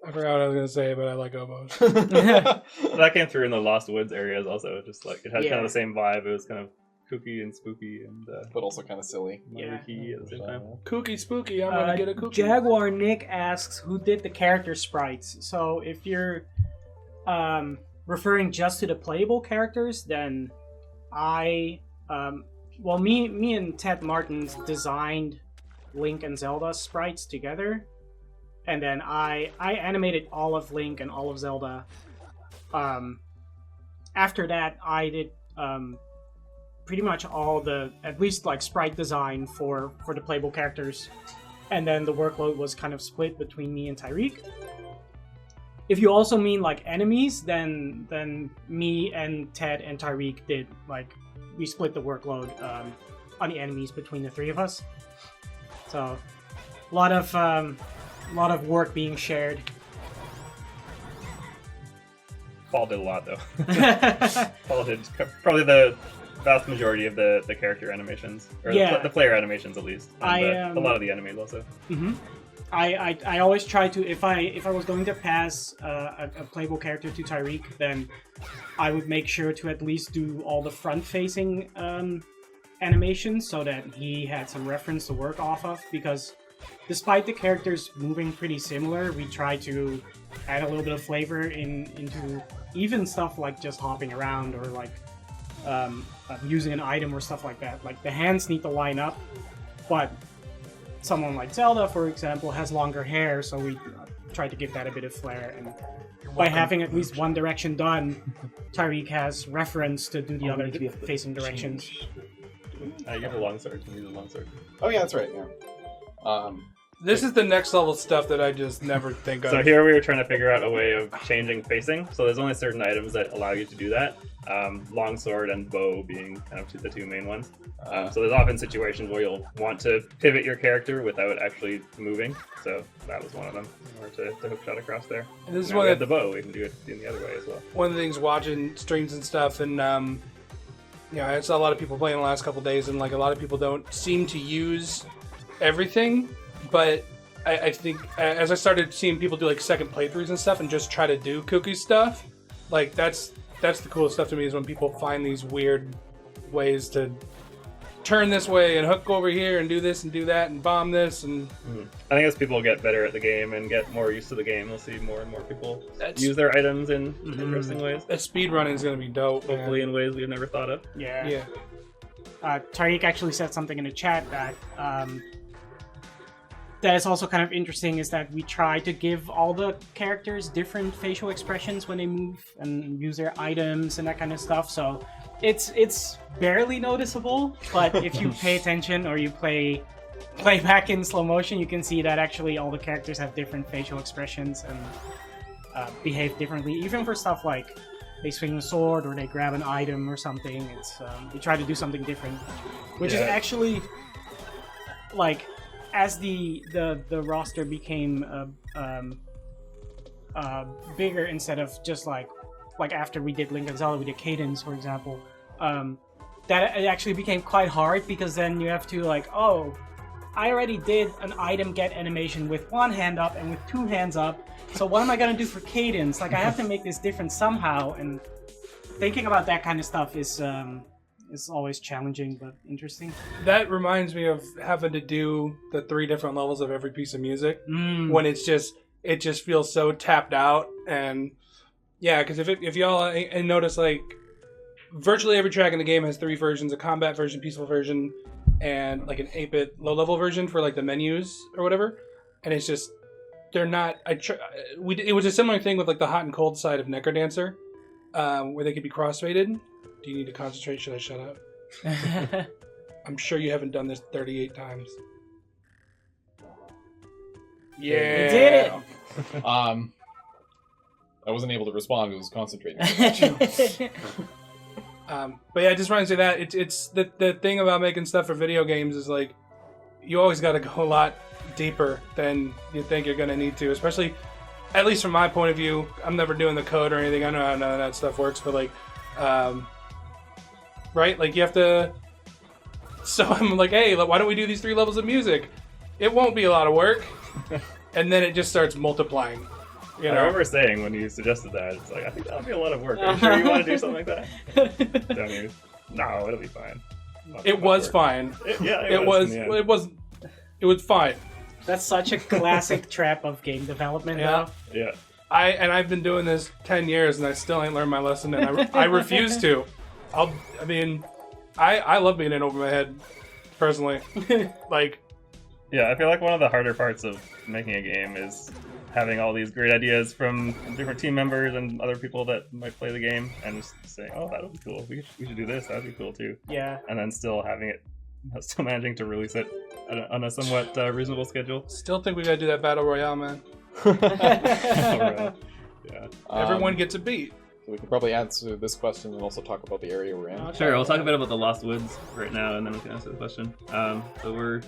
I forgot what I was gonna say, but I like oboes. That came through in the Lost Woods areas also. Just like it had Yeah. kind of the same vibe. It was kind of kooky and spooky and But also kind of silly. Yeah. key at the same time. Kooky, spooky. I'm gonna get a cookie. Jaguar Nick asks who did the character sprites. So if you're referring just to the playable characters, then me and Ted Martins designed Link and Zelda sprites together, and then I animated all of Link and all of Zelda. After that, I did pretty much all the, at least like sprite design for the playable characters, and then the workload was kind of split between me and Tyreek. If you also mean like enemies, then me and Ted and Tyreek did, like, we split the workload on the enemies between the 3 of us. So a lot of work being shared. Paul did a lot though. Paul did probably the vast majority of the character animations, or Yeah. the player animations at least. And I, a lot of the enemies also. Mm-hmm. I always try to, if I was going to pass a playable character to Tyreek, then I would make sure to at least do all the front-facing animations so that he had some reference to work off of, because despite the characters moving pretty similar, we try to add a little bit of flavor into even stuff like just hopping around or like using an item or stuff like that. Like the hands need to line up, but someone like Zelda, for example, has longer hair, so we tried to give that a bit of flair. And by having at least one direction done, Tariq has reference to do the other facing directions. You have a longsword. You use a longsword. Oh yeah, that's right. Yeah. This is the next level stuff that I just never think of. So here we were trying to figure out a way of changing facing. So there's only certain items that allow you to do that. Longsword and bow being kind of the two main ones. So there's often situations where you'll want to pivot your character without actually moving. So that was one of them, in order to hook shot across there. And this is now one we of have the bow. We can do it in the other way as well. one of the things watching streams and stuff, and I saw a lot of people playing the last couple days, and like a lot of people don't seem to use everything, but I think as I started seeing people do like second playthroughs and stuff and just try to do kooky stuff, like that's the coolest stuff to me, is when people find these weird ways to turn this way and hook over here and do this and do that and bomb this. And I think as people get better at the game and get more used to the game, we'll see more and more people use their items in interesting ways. that speedrunning is going to be dope. Hopefully man. in ways we've never thought of. Yeah. Tariq actually said something in the chat that that is also kind of interesting, is that we try to give all the characters different facial expressions when they move and use their items and that kind of stuff. So it's barely noticeable, but if you pay attention or you play back in slow motion, you can see that actually all the characters have different facial expressions and behave differently. Even for stuff like they swing a sword or they grab an item or something, it's they try to do something different, which is actually like, as the roster became bigger, instead of just like after we did Legend of Zelda, we did Cadence, for example, that it actually became quite hard, because then you have to like, oh, I already did an item get animation with one hand up and with two hands up, so what am I gonna do for Cadence? Like, I have to make this different somehow, and thinking about that kind of stuff is always challenging but interesting. That reminds me of having to do the 3 different levels of every piece of music when it just feels so tapped out. And yeah, because if y'all and notice, like, virtually every track in the game has 3 versions: a combat version, peaceful version, and like an 8-bit low-level version for like the menus or whatever. And it's just, they're not. It was a similar thing with like the hot and cold side of NecroDancer, where they could be crossfaded. Do you need to concentrate? Should I shut up? I'm sure you haven't done this 38 times. Yeah. You did it! I wasn't able to respond. I was concentrating. But yeah, I just wanted to say that it's the thing about making stuff for video games is like, you always got to go a lot deeper than you think you're going to need to, especially, at least from my point of view. I'm never doing the code or anything. I know how none of that stuff works, but like, right? Like, you have to... So I'm like, hey, why don't we do these 3 levels of music? It won't be a lot of work. And then it just starts multiplying. You know? I remember saying when you suggested that, it's like, I think that'll be a lot of work. Are you sure you want to do something like that? No, it'll be fine. It was fine. It was fine. That's such a classic trap of game development, though. Yeah. I've been doing this 10 years and I still ain't learned my lesson, and I refuse to. I love being in over my head, personally. Like, yeah, I feel like one of the harder parts of making a game is having all these great ideas from different team members and other people that might play the game, and just saying, oh, that would be cool. We should do this. That would be cool too. Yeah. And then still managing to release it on a somewhat reasonable schedule. Still think we gotta do that battle royale, man. Yeah. Everyone gets a beat. So we can probably answer this question and also talk about the area we're in. Sure, we'll talk a bit about the Lost Woods right now, and then we can answer the question. So we're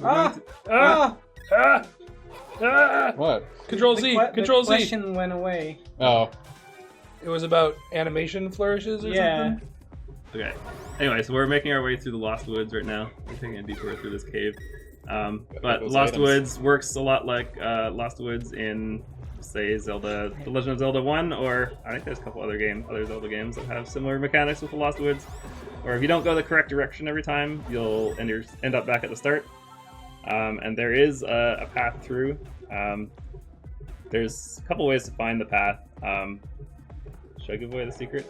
What? Control Z. Control the Z. question went away. Oh. It was about animation flourishes or something? Okay. Anyway, so we're making our way through the Lost Woods right now. We're taking a detour through this cave. But Lost Woods works a lot like Lost Woods in, say, Zelda, The Legend of Zelda 1, or I think there's a couple other Zelda games that have similar mechanics with the Lost Woods. Or if you don't go the correct direction every time, you'll end up back at the start. And there is a path through. There's a couple ways to find the path. Should I give away the secret?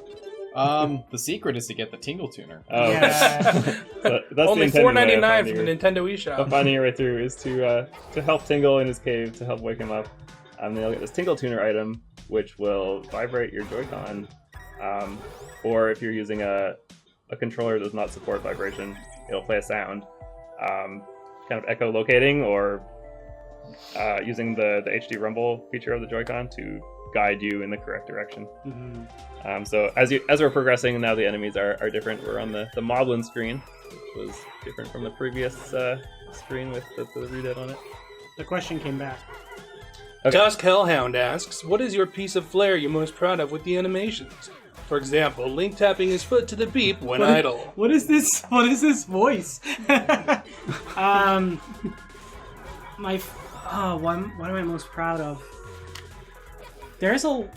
The secret is to get the Tingle Tuner. Oh, Yeah. so that's Only the intended way of $4.99 finding from the your- Nintendo of eShop. finding your way through is to help Tingle in his cave, to help wake him up. then you'll get this Tingle Tuner item, which will vibrate your Joy-Con. Or if you're using a controller that does not support vibration, it'll play a sound. Kind of echolocating or using the HD rumble feature of the Joy-Con to guide you in the correct direction. So as we're progressing, now the enemies are different. We're on the Moblin screen, which was different from the previous screen with the readout on it. The question came back. Okay. Dusk Hellhound asks, what is your piece of flair you're most proud of with the animations? For example, Link tapping his foot to the beep when idle. What is this? What is this voice? What am I most proud of? There's so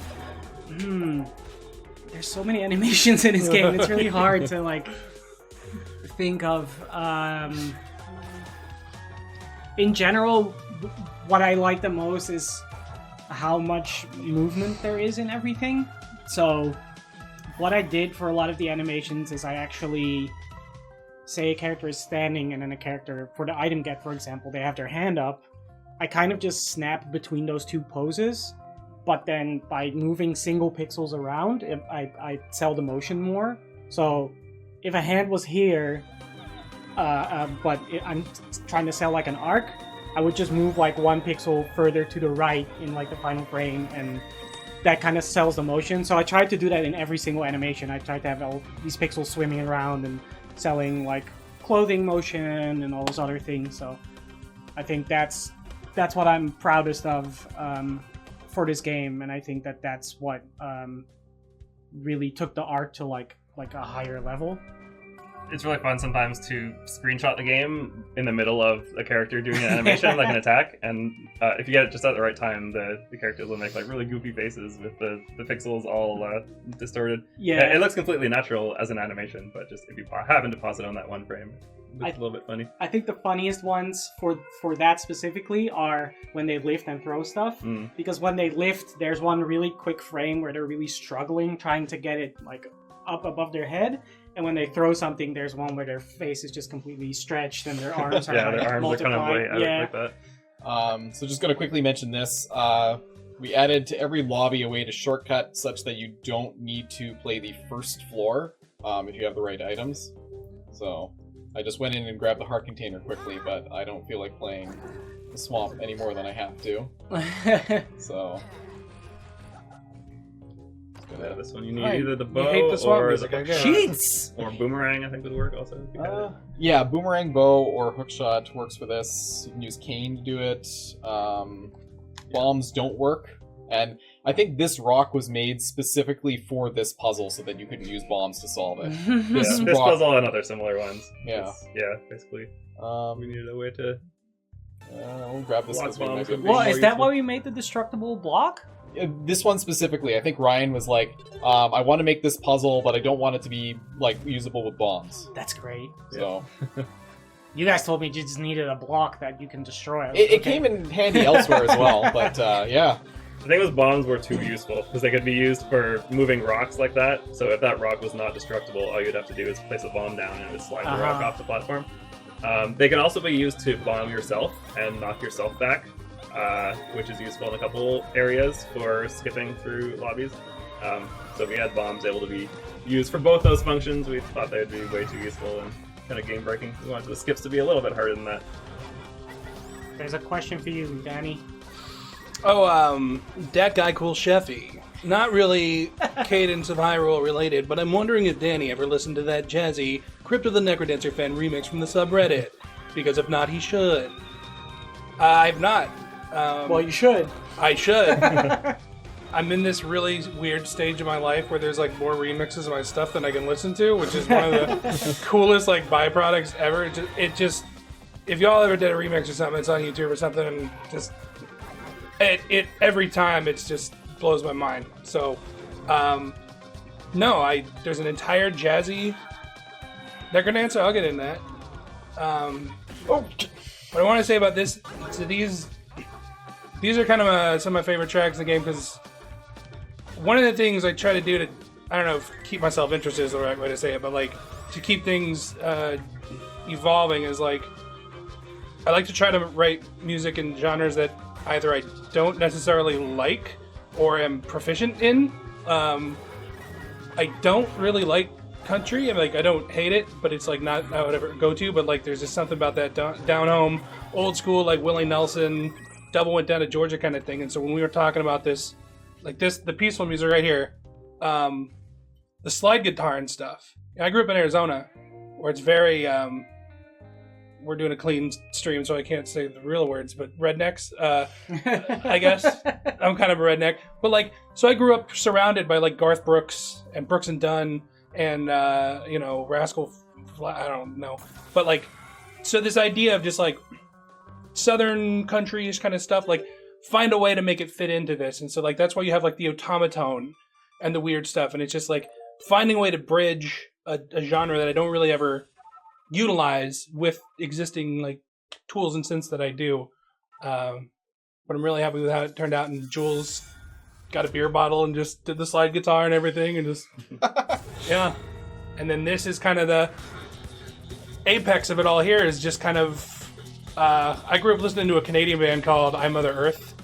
many animations in this game. It's really hard to like think of. In general, what I like the most is how much movement there is in everything. So what I did for a lot of the animations is I actually say a character is standing and then a character, for the item get, for example, they have their hand up. I kind of just snap between those two poses, but then by moving single pixels around, I sell the motion more. So if a hand was here, I'm trying to sell like an arc, I would just move like one pixel further to the right in like the final frame, and that kind of sells the motion. So I tried to do that in every single animation. I tried to have all these pixels swimming around and selling like clothing motion and all those other things. So I think that's what I'm proudest of for this game, and I think that's what really took the art to like a higher level. It's really fun sometimes to screenshot the game in the middle of a character doing an animation, like an attack, and if you get it just at the right time, the characters will make like really goofy faces with the pixels all distorted. Yeah, it looks completely natural as an animation, but just if you happen to pause it on that one frame, it's a little bit funny. I think the funniest ones for that specifically are when they lift and throw stuff, because when they lift, there's one really quick frame where they're really struggling trying to get it like up above their head. And when they throw something, there's one where their face is just completely stretched and their arms are their arms multiplied. are kind of way out like that. So just going to quickly mention this. We added to every lobby a way to shortcut such that you don't need to play the first floor if you have the right items. So I just went in and grabbed the heart container quickly, but I don't feel like playing the swamp any more than I have to. So... Yeah, this one you need either the bow hate the swamp or music, the hookshot. Cheats! Or boomerang, I think would work also. Yeah, boomerang, bow, or hookshot works for this. You can use cane to do it. Bombs don't work. And I think this rock was made specifically for this puzzle so that you couldn't use bombs to solve it. This puzzle and other similar ones. Yeah. Basically. We needed a way to... we'll grab this. Well, is that why we made the destructible block? This one specifically, I think Ryan was like, I want to make this puzzle, but I don't want it to be like usable with bombs. That's great. So you guys told me you just needed a block that you can destroy. It came in handy elsewhere as well, but yeah. The thing was, bombs were too useful because they could be used for moving rocks like that. So if that rock was not destructible, all you'd have to do is place a bomb down and it would slide the rock off the platform. They can also be used to bomb yourself and knock yourself back. Which is useful in a couple areas for skipping through lobbies. So if we had bombs able to be used for both those functions, we thought they would be way too useful and kind of game-breaking. We wanted the skips to be a little bit harder than that. There's a question for you, Danny. Oh, that guy cool Sheffy. Not really Cadence of Hyrule related, but I'm wondering if Danny ever listened to that jazzy Crypt of the NecroDancer fan remix from the subreddit. Because if not, he should. I've not. Well, you should. I should. I'm in this really weird stage of my life where there's like more remixes of my stuff than I can listen to, which is one of the coolest like byproducts ever. It just if y'all ever did a remix or something, it's on YouTube or something, and just it every time it just blows my mind. So there's an entire jazzy NecroDancer. I'll get in that. What I want to say about this, so these are kind of some of my favorite tracks in the game, because one of the things I try to do to, I don't know if keep myself interested is the right way to say it, but like to keep things evolving is like, I like to try to write music in genres that either I don't necessarily like or am proficient in. I don't really like country. I don't hate it, but it's like not I would ever go to. But like, there's just something about that down home, old school, like Willie Nelson, Double Went Down to Georgia kind of thing. And so when we were talking about this, like the peaceful music right here, the slide guitar and stuff. I grew up in Arizona, where it's very. We're doing a clean stream, so I can't say the real words, but rednecks, I guess. I'm kind of a redneck. But, like, so I grew up surrounded by, like, Garth Brooks and Brooks and Dunn and, Rascal, I don't know. But, like, so this idea of just, like, southern country-ish kind of stuff, like, find a way to make it fit into this. And so, like, that's why you have, like, the automaton and the weird stuff. And it's just, like, finding a way to bridge a genre that I don't really ever utilize with existing like tools and synths that I do, but I'm really happy with how it turned out. And Jules got a beer bottle and just did the slide guitar and everything, and just yeah. And then this is kind of the apex of it all. Here is just kind of I grew up listening to a Canadian band called I Mother Earth,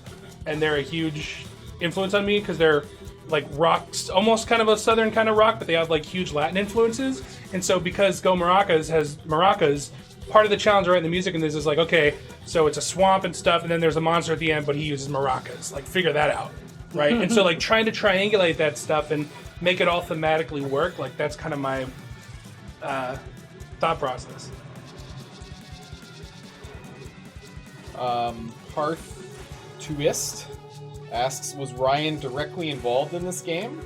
and they're a huge influence on me because they're like rocks, almost kind of a southern kind of rock, but they have like huge Latin influences. And so because Go Maracas has maracas, part of the challenge right in the music in this is like, okay, so it's a swamp and stuff, and then there's a monster at the end, but he uses maracas. Like, figure that out, right? And so like trying to triangulate that stuff and make it all thematically work, like that's kind of my thought process. Hearth Twist asks, was Ryan directly involved in this game?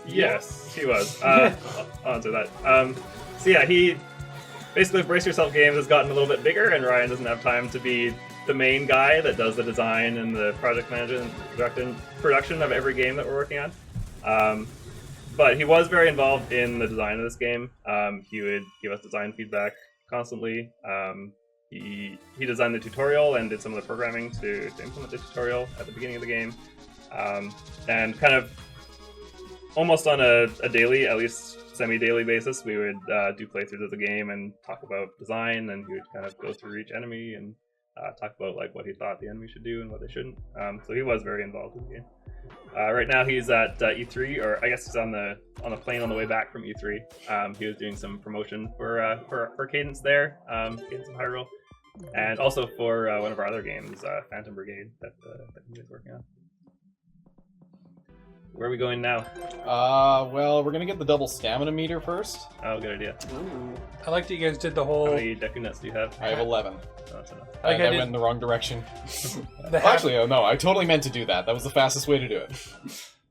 Yes, he was. I'll answer that. So yeah, he basically Brace Yourself Games has gotten a little bit bigger, and Ryan doesn't have time to be the main guy that does the design and the project management and production of every game that we're working on. But he was very involved in the design of this game. He would give us design feedback constantly. He designed the tutorial and did some of the programming to implement the tutorial at the beginning of the game. And kind of almost on a daily, at least semi-daily basis, we would do playthroughs of the game and talk about design, and he would kind of go through each enemy and talk about like what he thought the enemy should do and what they shouldn't. So he was very involved in the game. Right now he's at E3, or I guess he's on the plane on the way back from E3. He was doing some promotion for Cadence there, Cadence of Hyrule, and also for one of our other games, Phantom Brigade, that he was working on. Where are we going now? Well, we're gonna get the double stamina meter first. Oh, good idea. Ooh. I like that you guys did the whole. How many Deku Nuts do you have? I have 11. Oh, that's enough. Like I I did- went in the wrong direction. the half, Actually, oh no, I totally meant to do that. That was the fastest way to do it.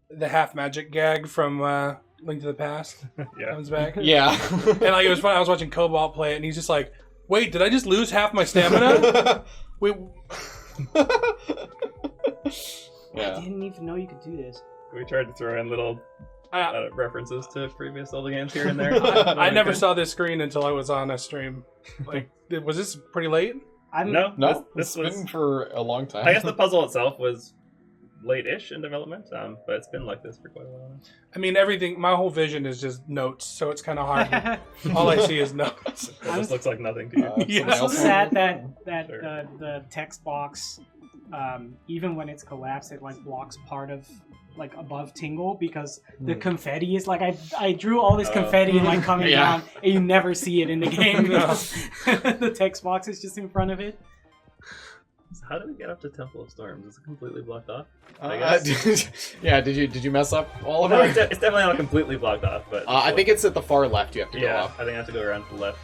the half magic gag from Link to the Past Yeah. comes back. Yeah. And like it was fun. I was watching Cobalt play it, and he's just like, "Wait, did I just lose half my stamina?" Wait, I Yeah. didn't even know you could do this. We tried to throw in little references to previous Zelda games here and there. I never saw this screen until I was on a stream. Like, was this pretty late? No, No, this it's was. been for a long time. I guess the puzzle itself was late-ish in development, but it's been like this for quite a while. I mean, everything. My whole vision is just notes, so it's kind of hard. All I see is notes. It just looks like nothing to you. Yeah. somebody I'm so else- sad that Sure. the text box, even when it's collapsed, it like blocks part of like above Tingle, because the confetti is like I drew all this confetti like coming Yeah. down, and you never see it in the game because the text box is just in front of it. So how do we get up to Temple of Storms? Is it completely blocked off? Yeah, did you mess up all of No, it? it's definitely not completely blocked off, but I think it's at the far left you have to go yeah, up. I think I have to go around to the left,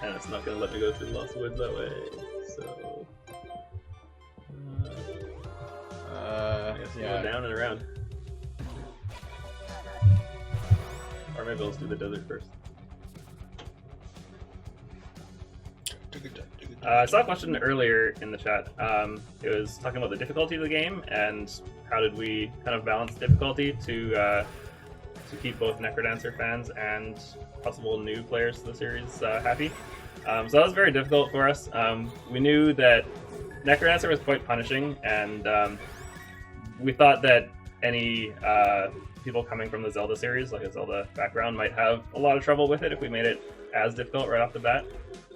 and it's not going to let me go through the Lost Woods that way. So I guess you go down and around, or maybe let's do the desert first. I saw a question earlier in the chat. It was talking about the difficulty of the game and how did we kind of balance difficulty to keep both NecroDancer fans and possible new players to the series happy. So that was very difficult for us. We knew that NecroDancer was quite punishing, and we thought that any people coming from the Zelda series, like a Zelda background, might have a lot of trouble with it if we made it as difficult right off the bat.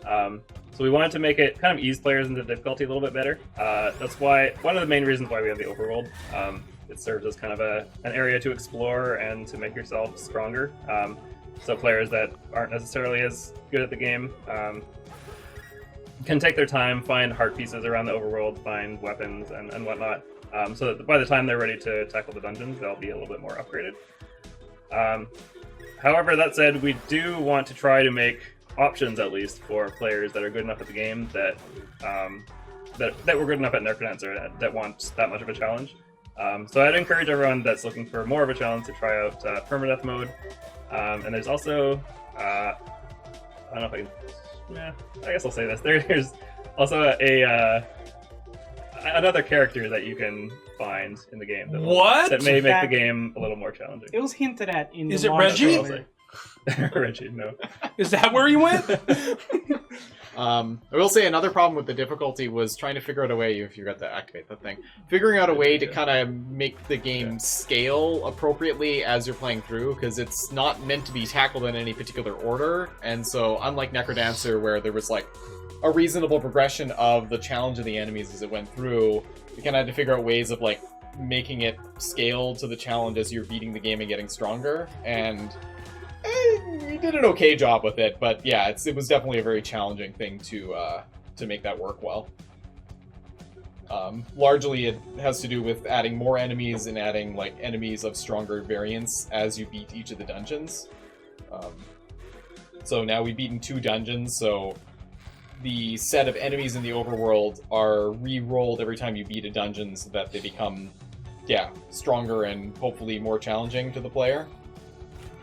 So we wanted to make it kind of ease players into difficulty a little bit better. That's why one of the main reasons why we have the Overworld. It serves as kind of an area to explore and to make yourself stronger. So players that aren't necessarily as good at the game can take their time, find heart pieces around the Overworld, find weapons and whatnot. So that by the time they're ready to tackle the dungeons, they'll be a little bit more upgraded. However, that said, we do want to try to make options, at least, for players that are good enough at the game that were good enough at NecroDancer that want that much of a challenge. So I'd encourage everyone that's looking for more of a challenge to try out permadeath mode. And there's also, I don't know if I can, I guess I'll say this. There's also another character that you can find in the game that may make the game a little more challenging. It was hinted at in Is the it launch Reggie? trailer. Reggie, no. Is that where you went? I will say another problem with the difficulty was trying to figure out a way, if you got to activate the thing, figuring out a way to kind of make the game scale appropriately as you're playing through, because it's not meant to be tackled in any particular order. And so unlike NecroDancer, where there was like a reasonable progression of the challenge of the enemies as it went through, you kind of had to figure out ways of like making it scale to the challenge as you're beating the game and getting stronger. And we did an okay job with it, but yeah, it was definitely a very challenging thing to make that work well. Largely, it has to do with adding more enemies and adding like enemies of stronger variants as you beat each of the dungeons. So now we've beaten 2 dungeons, so the set of enemies in the overworld are re-rolled every time you beat a dungeon so that they become, stronger and hopefully more challenging to the player.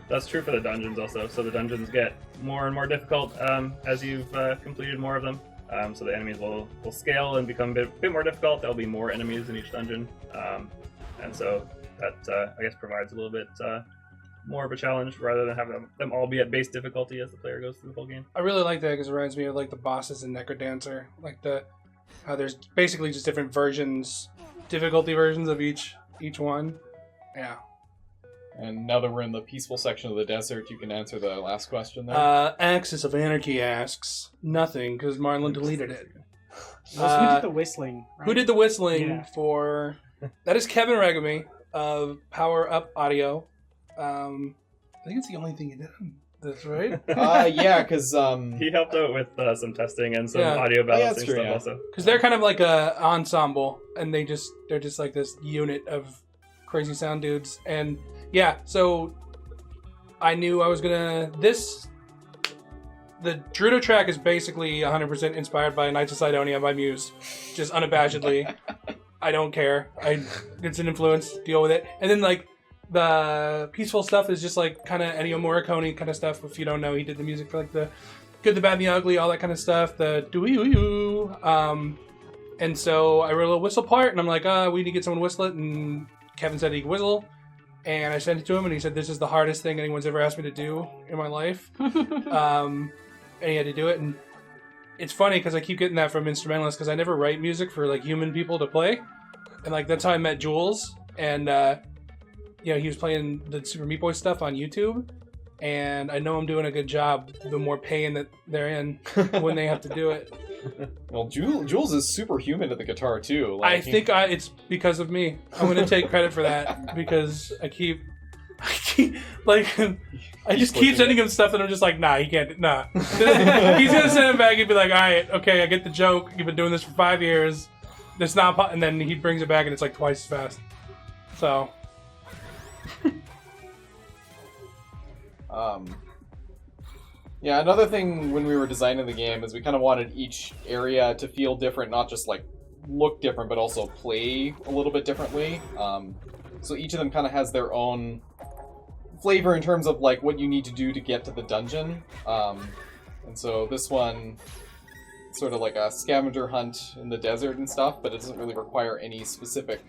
That's true for the dungeons also. So the dungeons get more and more difficult as you've completed more of them. So the enemies will scale and become a bit more difficult. There'll be more enemies in each dungeon. And so that, I guess, provides a little bit more of a challenge rather than having them all be at base difficulty as the player goes through the whole game. I really like that because it reminds me of like the bosses in NecroDancer. Like how there's basically just different versions, difficulty versions of each one. Yeah. And now that we're in the peaceful section of the desert, you can answer the last question there. Axis of Anarchy asks nothing because Marlon deleted it. Who did the whistling? Right? Who did the whistling Yeah. for? That is Kevin Regami of Power Up Audio. I think it's the only thing he did. That's right. Yeah, because He helped out with some testing and some Yeah. audio that's balancing true, stuff yeah. also. Because they're kind of like a ensemble, and they're just like this unit of crazy sound dudes. And yeah, so I knew I was gonna the Drudo track is basically 100% inspired by Knights of Sidonia by Muse, just unabashedly. I don't care. It's an influence. Deal with it. And then like the peaceful stuff is just like kind of Ennio Morricone kind of stuff. If you don't know, he did the music for like the Good, the Bad, and the Ugly, all that kind of stuff. The doo-oo-oo. And so I wrote a little whistle part, and I'm like, we need to get someone to whistle it. And Kevin said he could whistle. And I sent it to him, and he said, this is the hardest thing anyone's ever asked me to do in my life. And he had to do it. And it's funny because I keep getting that from instrumentalists because I never write music for like human people to play. And like that's how I met Jules. And he was playing the Super Meat Boy stuff on YouTube. And I know I'm doing a good job the more pain that they're in when they have to do it. Well, Jules is superhuman at the guitar too. I think it's because of me. I'm going to take credit for that because I keep like I just keep sending him stuff and I'm just like, nah, he can't. Nah, he's gonna send it back and be like, all right, okay, I get the joke. You've been doing this for 5 years. It's not, and then he brings it back and it's like twice as fast. So. Yeah, another thing when we were designing the game is we kind of wanted each area to feel different, not just like look different, but also play a little bit differently. So each of them kind of has their own flavor in terms of like what you need to do to get to the dungeon. And so this one, sort of like a scavenger hunt in the desert and stuff, but it doesn't really require any specific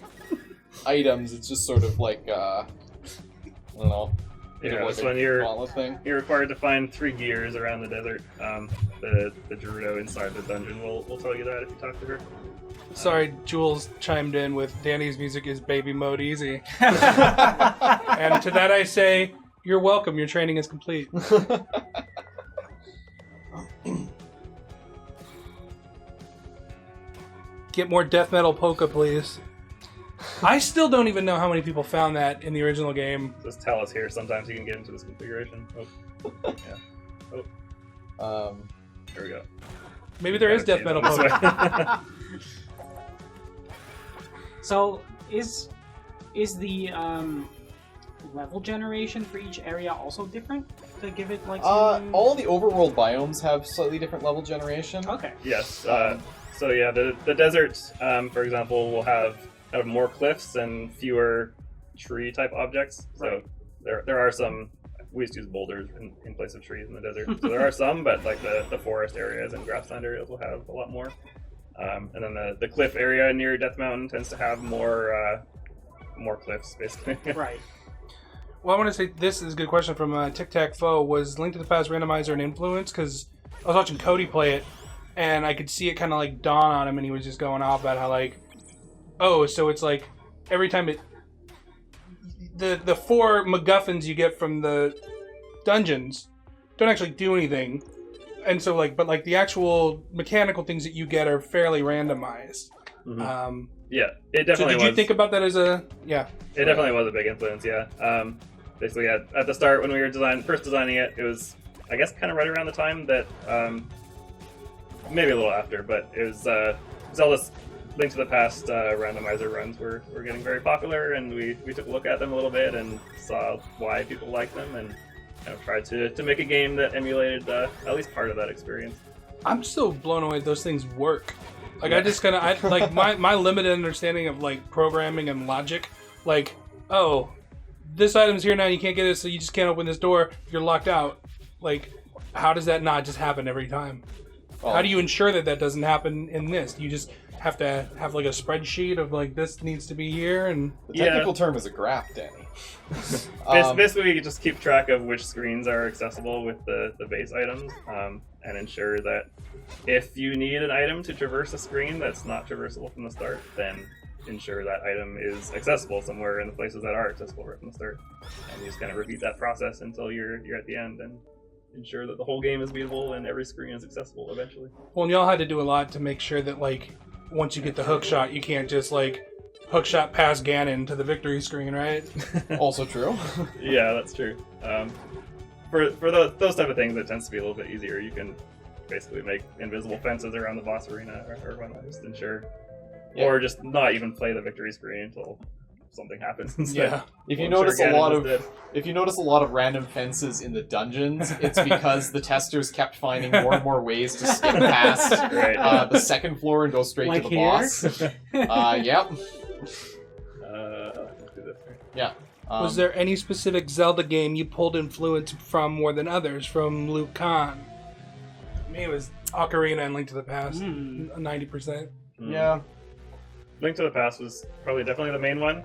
items. It's just sort of like, I don't know, Yeah, like this a one you're gauntlet thing. required to find 3 gears around the desert. The Gerudo inside the dungeon will tell you that if you talk to her. Sorry, Jules chimed in with Danny's music is baby mode easy. And to that I say, you're welcome. Your training is complete. Get more death metal polka, please. I still don't even know how many people found that in the original game. Just tell us here. Sometimes you can get into this configuration. Oh, yeah. Oh, here we go. Maybe there is death metal This way. polka. So is the level generation for each area also different to give it like some... All the overworld biomes have slightly different level generation. Okay. Yes. So yeah, the desert, for example, will have more cliffs and fewer tree type objects. So there are some. We used to use boulders in place of trees in the desert. So there are some, but like the forest areas and grassland areas will have a lot more. And then the cliff area near Death Mountain tends to have more cliffs, basically. Right. Well, I want to say this is a good question from Tic Tac Foe. Was Link to the Past randomizer an influence? Because I was watching Cody play it, and I could see it kind of like dawn on him, and he was just going off about how like, oh, so it's like every time the 4 MacGuffins you get from the dungeons don't actually do anything, and so like, but like the actual mechanical things that you get are fairly randomized. Mm-hmm. Yeah, it definitely was. So did you think about that as a... Yeah. It definitely was a big influence, yeah. Basically, at the start, when we were first designing it, it was, I guess, kind of right around the time that, maybe a little after, but it was Zelda's Link to the Past randomizer runs were getting very popular, and we took a look at them a little bit and saw why people liked them, and kind of tried to make a game that emulated at least part of that experience. I'm still blown away those things work. Like, I just kind of, like, my limited understanding of, like, programming and logic, like, oh, this item's here now, you can't get it, so you just can't open this door, you're locked out. Like, how does that not just happen every time? Oh. How do you ensure that that doesn't happen in this? You just have to have, like, a spreadsheet of, like, this needs to be here, and... The technical term is a graph, Danny. Basically, you just keep track of which screens are accessible with the base items, and ensure that if you need an item to traverse a screen that's not traversable from the start, then ensure that item is accessible somewhere in the places that are accessible right from the start. And you just kind of repeat that process until you're at the end, and ensure that the whole game is beatable and every screen is accessible eventually. Well, and y'all had to do a lot to make sure that, like, once you get the hook shot, you can't just, like, hook shot past Ganon to the victory screen, right? Also true. Yeah, that's true. For those type of things, it tends to be a little bit easier. You can basically make invisible fences around the boss arena or whatnot, just ensure. Yeah. Or just not even play the victory screen until something happens instead. Yeah. If you notice a lot of random fences in the dungeons, it's because the testers kept finding more and more ways to skip past the second floor and go straight like to the here? boss. Yep. Yeah. Was there any specific Zelda game you pulled influence from more than others from Liu Kang? I mean, it was Ocarina and Link to the Past, 90%. Yeah. Link to the Past was definitely the main one.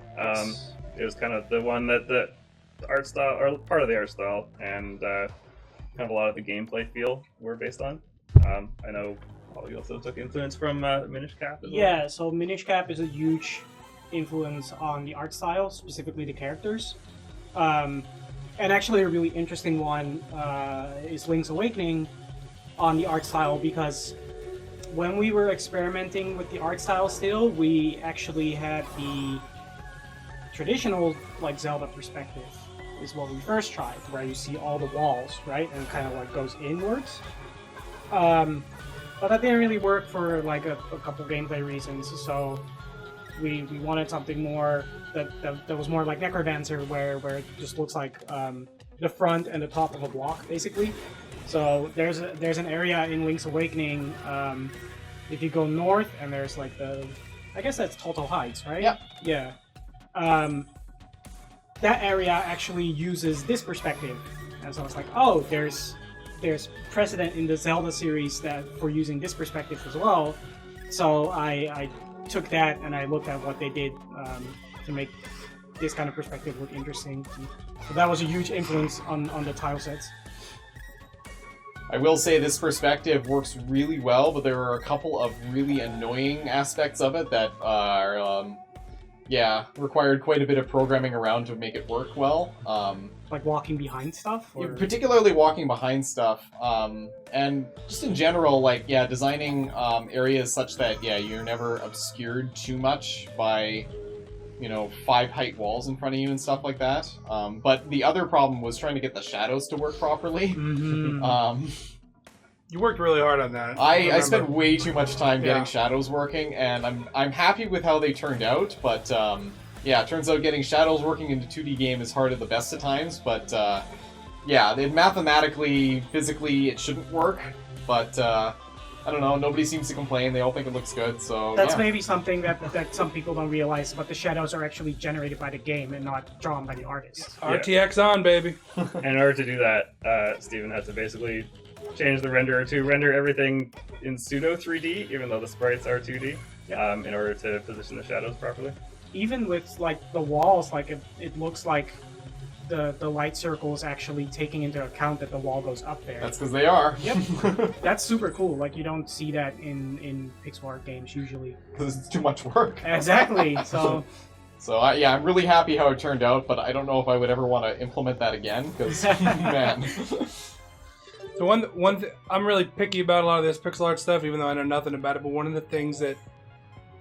It was kind of the one that the art style, or part of the art style, and kind of a lot of the gameplay feel were based on. I know you also took influence from Minish Cap as well. Yeah, so Minish Cap is a huge influence on the art style, specifically the characters. And actually a really interesting one is Link's Awakening on the art style, because when we were experimenting with the art style still, we actually had the traditional like Zelda perspective is what we first tried, where you see all the walls, right, and kind of like goes inwards. But that didn't really work for like a couple gameplay reasons, so we wanted something more that was more like NecroDancer, where it just looks like the front and the top of a block, basically. So there's an area in Link's Awakening, if you go north, and there's like I guess that's Toto Heights, right? Yeah. Yeah. That area actually uses this perspective, and so it's like, oh, there's precedent in the Zelda series for using this perspective as well. So I took that and I looked at what they did to make this kind of perspective look interesting. So that was a huge influence on the tile sets. I will say this perspective works really well, but there are a couple of really annoying aspects of it that are, required quite a bit of programming around to make it work well. Like walking behind stuff? Or... Particularly walking behind stuff, and just in general, like, designing areas such that, you're never obscured too much by, 5 height walls in front of you and stuff like that. But the other problem was trying to get the shadows to work properly. Mm-hmm. You worked really hard on that. I spent way too much time getting shadows working, and I'm happy with how they turned out, but it turns out getting shadows working in a 2D game is hard at the best of times, but mathematically, physically, it shouldn't work, but I don't know, nobody seems to complain, they all think it looks good, so That's maybe something that some people don't realize, but the shadows are actually generated by the game and not drawn by the artist. RTX on, baby. In order to do that, Steven had to basically change the renderer to render everything in pseudo 3D, even though the sprites are 2D, in order to position the shadows properly. Even with like the walls, like it looks like the light circle is actually taking into account that the wall goes up there. That's because they are. Yep. That's super cool. Like, you don't see that in pixel art games usually. Because it's too much work. Exactly. So I'm really happy how it turned out, but I don't know if I would ever want to implement that again, because, man. So I'm really picky about a lot of this pixel art stuff, even though I know nothing about it, but one of the things that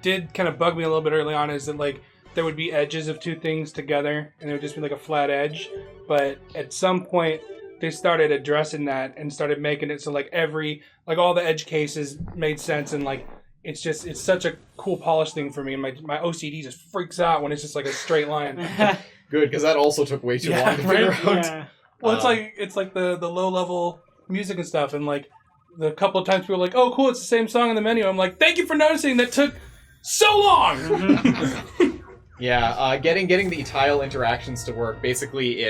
did kind of bug me a little bit early on is that, like, there would be edges of two things together, and it would just be like a flat edge. But at some point, they started addressing that and started making it so like all the edge cases made sense, and like it's such a cool polish thing for me. And my OCD just freaks out when it's just like a straight line. Good, because that also took way too long to figure out. Yeah. Well, it's like the low level music and stuff, and like the couple of times people were like, "Oh, cool, it's the same song in the menu." I'm like, "Thank you for noticing. That took so long." Getting the tile interactions to work, basically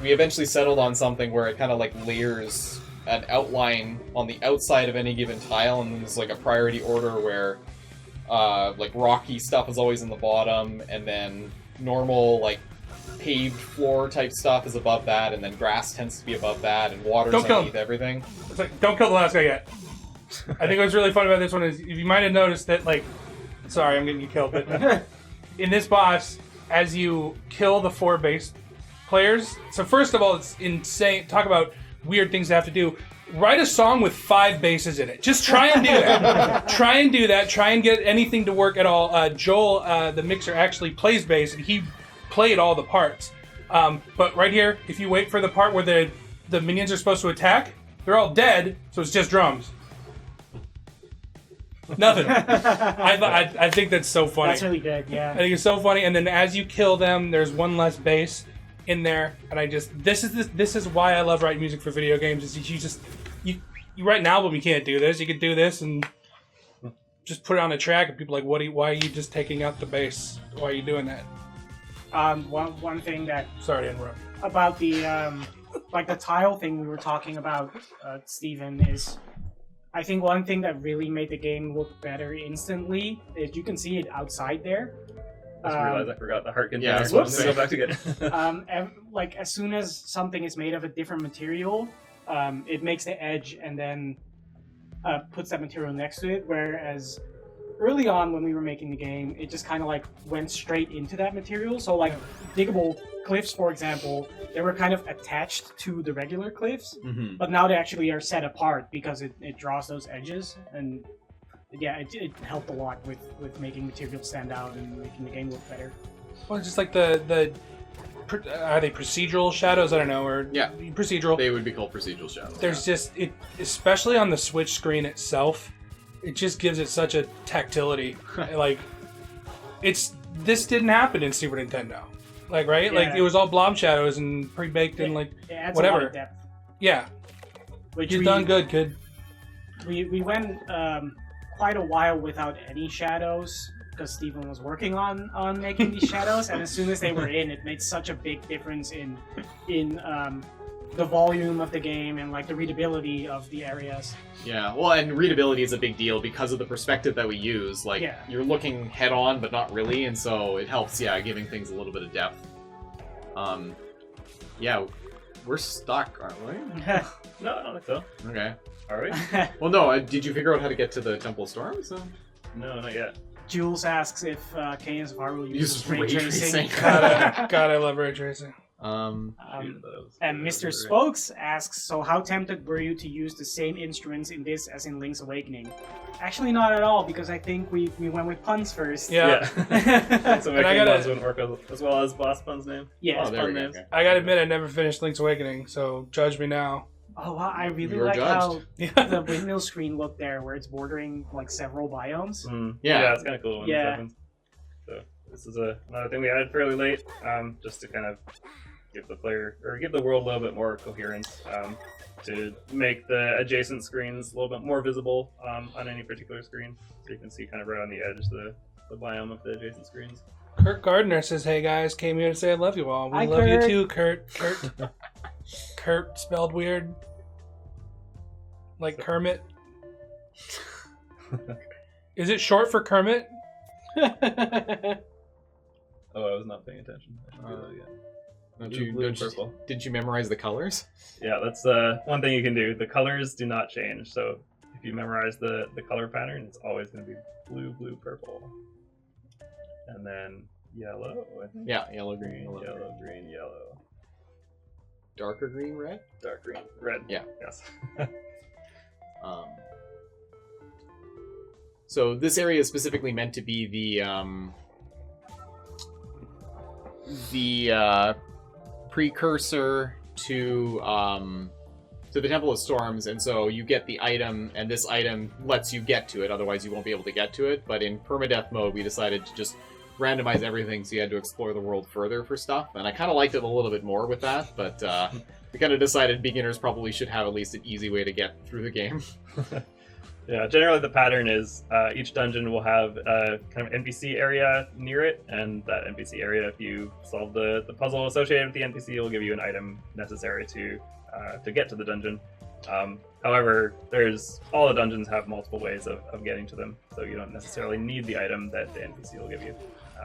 we eventually settled on something where it kind of like layers an outline on the outside of any given tile, and there's like a priority order where like rocky stuff is always in the bottom, and then normal like paved floor type stuff is above that, and then grass tends to be above that, and water's underneath everything. It's like, don't kill the last guy yet. I think what's really fun about this one is you might have noticed that, like, sorry, I'm getting you killed, but in this boss, as you kill the 4 base players, so first of all, it's insane. Talk about weird things to have to do. Write a song with 5 basses in it. Just try and do that. Try and get anything to work at all. Joel, the mixer, actually plays bass, and he played all the parts. But right here, if you wait for the part where the minions are supposed to attack, they're all dead, so it's just drums. Nothing. I think that's so funny. That's really good, yeah. I think it's so funny. And then as you kill them, there's one less bass in there, and this is why I love writing music for video games. Is you write an album, you can't do this. You could do this and just put it on a track, and people are like, why are you just taking out the bass? Why are you doing that? One thing that Sorry to interrupt. about the like the tile thing we were talking about, Steven, is I think one thing that really made the game look better instantly is you can see it outside there. I just realized I forgot the heart container. that's what I'm Let me go back to get it. Like, as soon as something is made of a different material, it makes the edge and then puts that material next to it, whereas early on when we were making the game, it just kind of like went straight into that material. So like diggable cliffs, for example, they were kind of attached to the regular cliffs, but now they actually are set apart because it draws those edges, and yeah, it helped a lot with making material stand out and making the game look better. Well, just like are they procedural shadows? I don't know, or procedural. They would be called procedural shadows. There's just especially on the Switch screen itself, it just gives it such a tactility. Like, this didn't happen in Super Nintendo. Like, right? Yeah. Like, it was all blob shadows and pre-baked and like It adds whatever. a lot of depth. Yeah, Which you've done good, kid. We went quite a while without any shadows because Steven was working on making these shadows, and as soon as they were in, it made such a big difference in the volume of the game and like the readability of the areas. Yeah, well, and readability is a big deal because of the perspective that we use. Like, Yeah. you're looking head on, but not really, and so it helps, giving things a little bit of depth. Yeah, we're stuck, aren't we? No, I don't think so. Okay. Are we? Well, no, did you figure out how to get to the Temple of Storms? No, not yet. Jules asks if Cadence of Hyrule uses ray ray tracing. tracing. God, I love ray tracing. And Mr. Spokes asks, so how tempted were you to use the same instruments in this as in Link's Awakening? Actually, not at all, because I think we went with puns first. Yeah. So And I making gotta- ones wouldn't work as well as Boss Pun's name. Yeah. Oh, there we go. names. Okay. I gotta admit, I never finished Link's Awakening, so judge me now. Oh, wow, I really You're like how judged. the windmill screen looked there, where it's bordering like several biomes. Yeah. It's kind of cool when Yeah. this happens. So this is another thing we added fairly late, just to kind of give the player or give the world a little bit more coherence, to make the adjacent screens a little bit more visible on any particular screen, so you can see kind of right on the edge the biome of the adjacent screens. Kurt Gardner says, "Hey guys, came here to say I love you all. We Hi, love you Kurt. too, Kurt." Kurt spelled weird, like Kermit. Is it short for Kermit? Oh, I was not paying attention. I should do that again. Blue and purple. Did you memorize the colors? Yeah, that's one thing you can do. The colors do not change, so if you memorize the color pattern, it's always going to be blue, blue, purple. And then yellow, I think. Yeah, yellow, green, Yellow, green, yellow. darker green, red. Dark green. Red. Yeah. Yes. So this area is specifically meant to be the precursor to the Temple of Storms, and so you get the item, and this item lets you get to it. Otherwise, you won't be able to get to it. But in permadeath mode, we decided to just randomize everything, so you had to explore the world further for stuff. And I kind of liked it a little bit more with that, but we kind of decided beginners probably should have at least an easy way to get through the game. Yeah, generally the pattern is each dungeon will have a kind of NPC area near it, and that NPC area, if you solve the puzzle associated with the NPC, will give you an item necessary to get to the dungeon. However, all the dungeons have multiple ways of getting to them, so you don't necessarily need the item that the NPC will give you.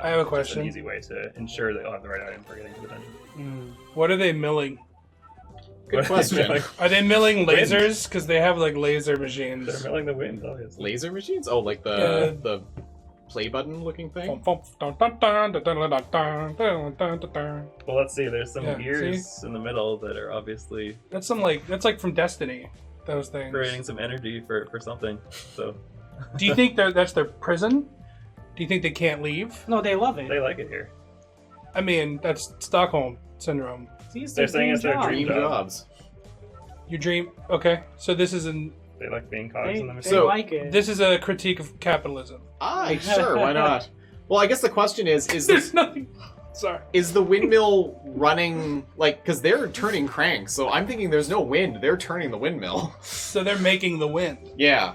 I have a It's just question. an easy way to ensure that you'll have the right item for getting to the dungeon. What are they milling? Good question. Are they milling Wind. lasers? Because they have like laser machines. They're milling the wind, obviously. Laser machines? Oh, like the play button looking thing? Well, let's see. There's some Yeah, ears in the middle that are obviously That's like from Destiny. Those things. creating some energy for something. So Do you think that's their prison? Do you think they can't leave? No, they love it. they like it here. I mean, that's Stockholm syndrome. See, it's They're their saying it's their job. dream Dream job. jobs. Your dream. Okay, so this is They like being cogs They, in the they machine. So, like it. this is a critique of capitalism. Sure, why not? Well, I guess the question is There's nothing. Sorry. is the windmill running, like, because they're turning cranks, so I'm thinking there's no wind, they're turning the windmill. So they're making the wind. Yeah.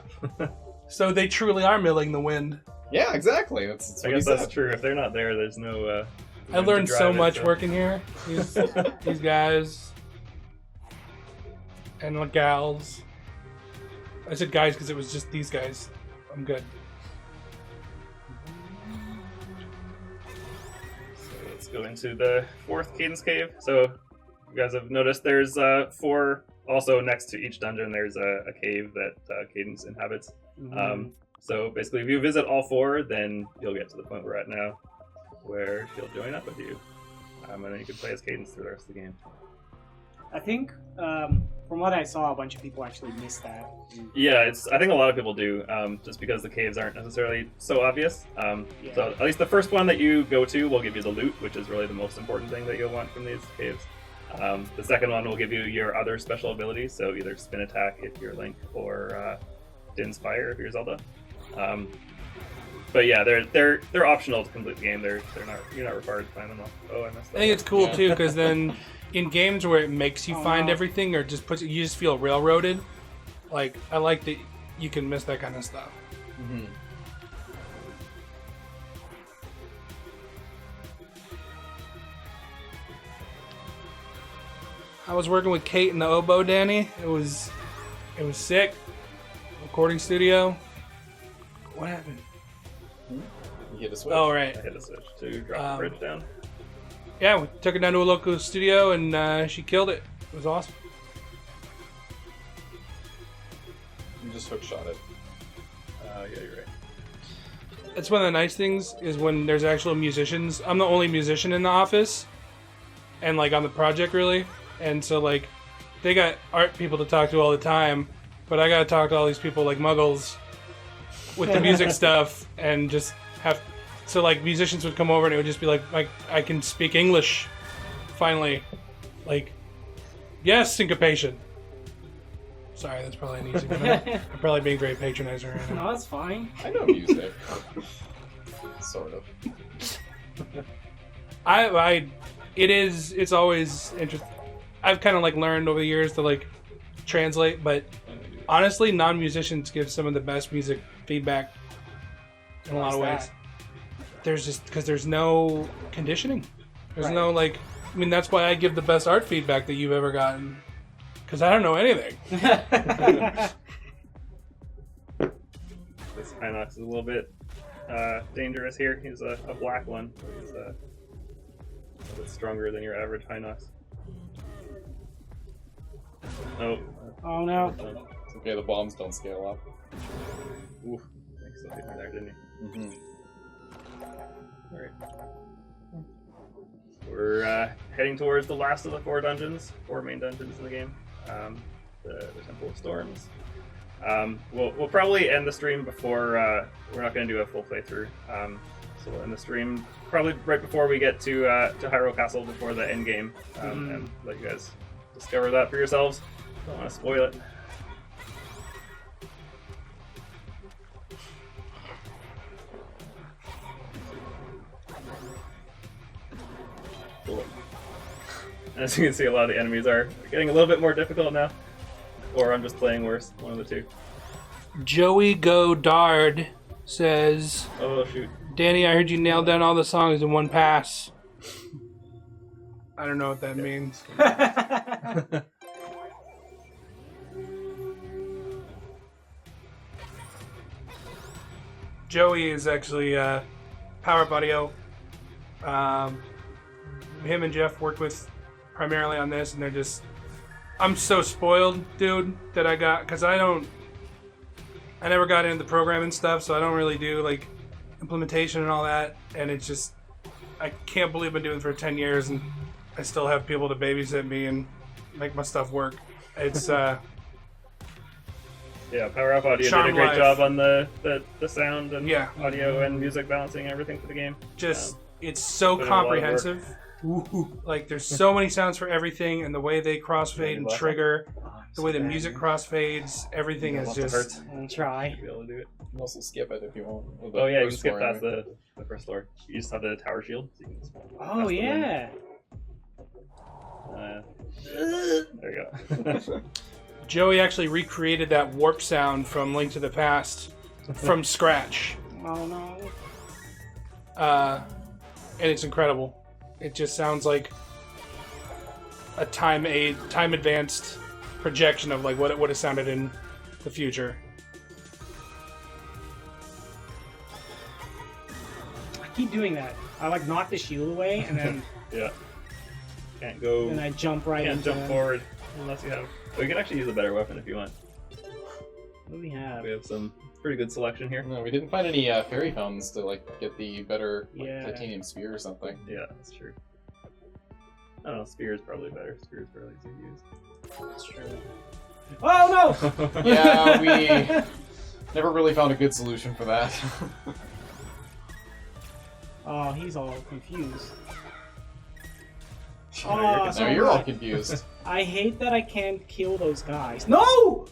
So they truly are milling the wind. Yeah, exactly. That's I what he guess that's said. true. If they're not there, there's no. I learned so much working here. These guys and the gals. I said guys because it was just these guys. I'm good. So let's go into the fourth Cadence Cave. So you guys have noticed there's 4. Also next to each dungeon, there's a cave that Cadence inhabits. So basically, if you visit all 4, then you'll get to the point we're at now, where he'll join up with you, and then you can play as Cadence through the rest of the game. I think, from what I saw, a bunch of people actually missed that. Yeah, I think a lot of people do, just because the caves aren't necessarily so obvious. So at least the first one that you go to will give you the loot, which is really the most important thing that you'll want from these caves. The second one will give you your other special abilities, so either Spin Attack if you're Link, or Din's Fire if you're Zelda. But yeah, they're optional to complete the game. You're not required to find them all. Oh, I messed that I think up. it's cool too because then in games where it makes you find everything or just you just feel railroaded. Like I like that you can miss that kind of stuff. Mhm. I was working with Kate in the oboe, Danny. It was sick. Recording studio. What happened? You hit a switch. Oh, right. I hit a switch to drop the bridge down. Yeah, we took her down to a local studio and she killed it. It was awesome. You just hook shot it. Yeah, you're right. That's one of the nice things is when there's actual musicians. I'm the only musician in the office and like on the project really. And so like they got art people to talk to all the time, but I gotta talk to all these people like muggles with the music stuff and just have so like musicians would come over and it would just be like I can speak English finally. Like yes, syncopation. Sorry, that's probably an easy one. I'm probably being very patronizing right now. No, that's fine. I know music. Sort of. It's always interesting. I've kind of like learned over the years to like translate, but honestly, non-musicians give some of the best music feedback in a lot of ways. There's just because there's no conditioning. There's no like. I mean, that's why I give the best art feedback that you've ever gotten. Because I don't know anything. This Hinox is a little bit dangerous here. He's a black one. He's a bit stronger than your average Hinox. Oh. Oh no. It's okay, the bombs don't scale up. Oof. Thanks for hitting me there, didn't you? Mm-hmm. Alright. We're heading towards the last of the 4 main dungeons in the game. The Temple of Storms. We'll probably end the stream before, we're not going to do a full playthrough. So we'll end the stream probably right before we get to Hyrule Castle, before the end game, and let you guys discover that for yourselves. Don't want to spoil it. Cool. As you can see, a lot of the enemies are getting a little bit more difficult now. Or I'm just playing worse, one of the two. Joey Godard says, Oh, shoot. Danny, I heard you nailed down all the songs in one pass. I don't know what that means. Joey is actually Power Up Audio. Him and Jeff worked with primarily on this, and they're just... I'm so spoiled, dude, that I got... Because I never got into the programming stuff, so I don't really do, like, implementation and all that. And it's just... I can't believe I've been doing it for 10 years, and I still have people to babysit me and make my stuff work. It's, Yeah, Power Up Audio Charm did a great Life. job on the sound and Yeah. audio and music balancing, everything for the game. just... It's so put in a lot of work. comprehensive. Like, there's so many sounds for everything, and the way they crossfade and trigger, the way the music crossfades, everything is just... I'll try. Be able to do it. You can also skip it if you want. With the Oh yeah, you can first skip floor, past anyway. the first floor. You just have the tower shield. So you can just Oh pass the yeah. There you go. Joey actually recreated that warp sound from Link to the Past from scratch. Oh no. And it's incredible. It just sounds like a time advanced projection of like what it would have sounded in the future. I keep doing that. I like knock the shield away and then Yeah. Can't go. and I jump right Can't into jump them. forward unless you have. But you can actually use a better weapon if you want. What do we have? We have some pretty good selection here. No, we didn't find any fairy fountains to like get the better like, Yeah. titanium spear or something. Yeah, that's true. I don't know. Spear is probably better. Spear is fairly easy to use. That's true. Oh no! Yeah, we never really found a good solution for that. Oh, he's all confused. Now Oh, so Now you're all right. confused. I hate that I can't kill those guys. No!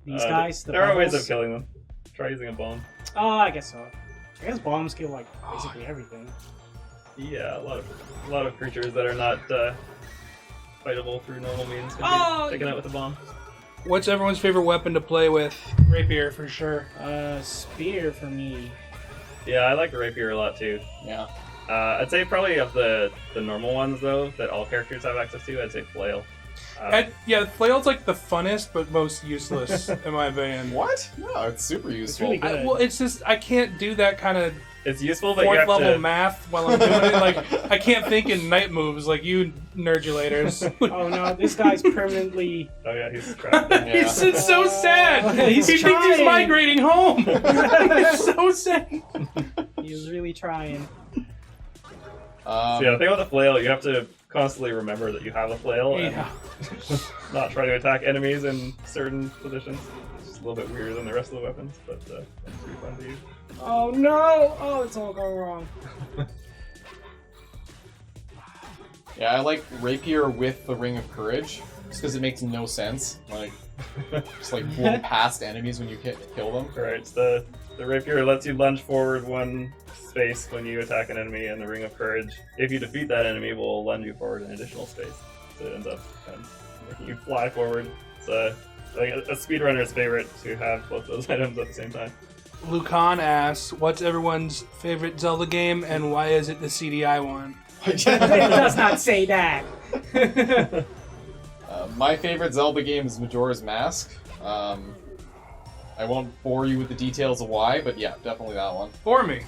These guys, the there are ways bubbles. of killing them. Try using a bomb. Oh, I guess so. I guess bombs kill like basically everything. Yeah, a lot of creatures that are not fightable through normal means can Oh! be taken out with a bomb. What's everyone's favorite weapon to play with? Rapier for sure. Spear for me. Yeah, I like the rapier a lot too. Yeah. I'd say probably of the normal ones though that all characters have access to. I'd say flail. Yeah, flail's like the funnest but most useless in my opinion. What? No, it's super useful. really good. Well, it's just I can't do that kind of It's useful, but you fourth have level to. math while I'm doing it. Like I can't think in night moves like you nerdulators. Oh no, this guy's permanently. Oh yeah, he's trapped. He's it's so sad. He's he thinks he's trying. migrating home. It's so sad. He's really trying. So yeah, the thing about the flail, you have to constantly remember that you have a flail Yeah. and not try to attack enemies in certain positions. It's just a little bit weirder than the rest of the weapons, but it's pretty fun to use. Oh no! Oh, it's all going wrong. Yeah, I like rapier with the ring of courage, just because it makes no sense. Like, just like blow past enemies when you kill them. Right, the rapier lets you lunge forward one space when you attack an enemy, and the ring of courage, if you defeat that enemy, will lunge you forward an additional space. So it ends up kind of making you fly forward. It's like a speedrunner's favorite to have both those items at the same time. Lucan asks, "What's everyone's favorite Zelda game, and why is it the CDI one?" It does not say that. My favorite Zelda game is Majora's Mask. I won't bore you with the details of why, but yeah, definitely that one. For me,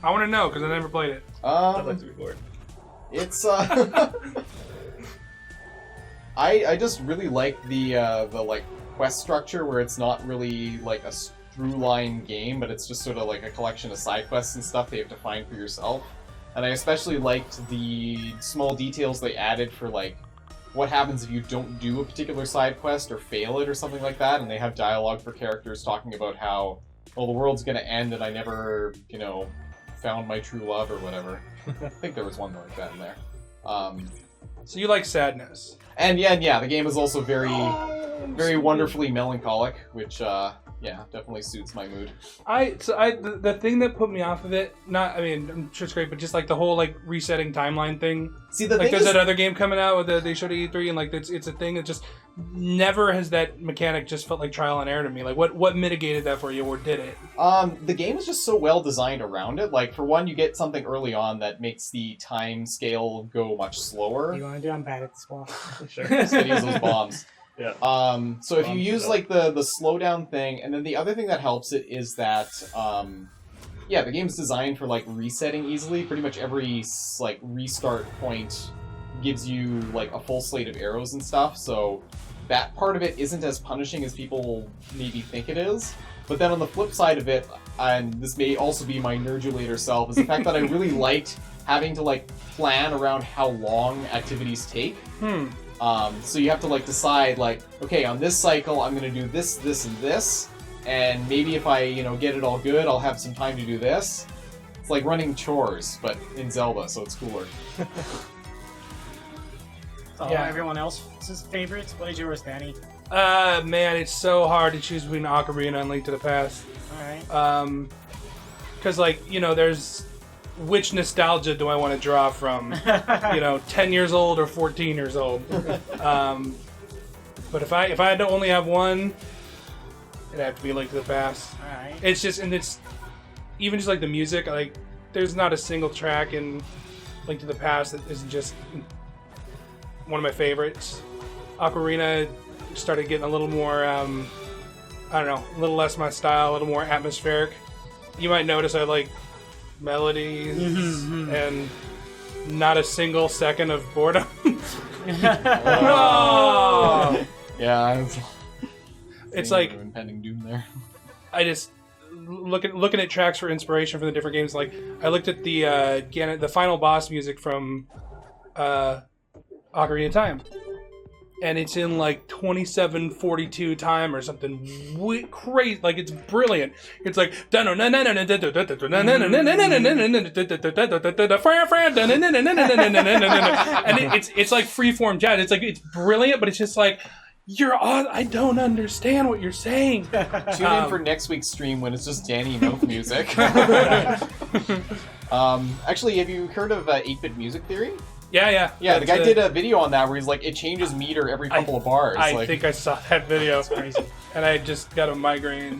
I want to know because I never played it. I'd like to be bored. It's I just really like the like quest structure where it's not really like a through line game, but it's just sort of like a collection of side quests and stuff that you have to find for yourself. And I especially liked the small details they added for like what happens if you don't do a particular side quest or fail it or something like that, and they have dialogue for characters talking about how, well, the world's gonna end and I never, found my true love or whatever. I think there was one like that in there. So you like sadness? And yeah, the game is also very wonderfully melancholic, which definitely suits my mood. The thing that put me off of it, I'm sure it's great, but just like the whole like resetting timeline thing. See, the like thing there's is, that other game coming out with they showed at E3, and like it's a thing that just never has that mechanic just felt like trial and error to me. Like what mitigated that for you, or did it? the game is just so well designed around it. Like, for one, you get something early on that makes the time scale go much slower. You want to do? I'm bad at this one. Sure. Just gotta use those bombs. Yeah. So if you use like the slowdown thing, and then the other thing that helps it is that the game's designed for like resetting easily. Pretty much every like restart point gives you like a full slate of arrows and stuff. So that part of it isn't as punishing as people maybe think it is. But then on the flip side of it, and this may also be my nerdulator self, is the fact that I really liked having to like plan around how long activities take. So you have to like decide like, okay, on this cycle I'm gonna do this, this, and this, and maybe if I get it all good, I'll have some time to do this. It's like running chores, but in Zelda, so it's cooler. So everyone else's favorites. What is yours, Danny? Man, it's so hard to choose between Ocarina and Link to the Past. All right. Because there's which nostalgia do I want to draw from? 10 years old or 14 years old. But if I had to only have one, it'd have to be Link to the Past. All right. It's just, and it's even just like the music. Like, there's not a single track in Link to the Past that isn't just one of my favorites. Ocarina started getting a little more, a little less my style, a little more atmospheric. You might notice I like melodies and not a single second of boredom. Oh! Yeah, It's like impending doom there. I just looking at tracks for inspiration for the different games. Like I looked at the final boss music from Ocarina of Time, and it's in like 2742 time or something crazy. Like it's brilliant. It's like and it's like freeform jazz. It's like it's brilliant, but it's just like I don't understand what you're saying. Tune in for next week's stream when it's just Danny mouth music. Actually, have you heard of 8-bit music theory? Yeah. Yeah, the guy did a video on that where he's like, it changes meter every couple of bars. I think I saw that video. That's crazy. And I just got a migraine.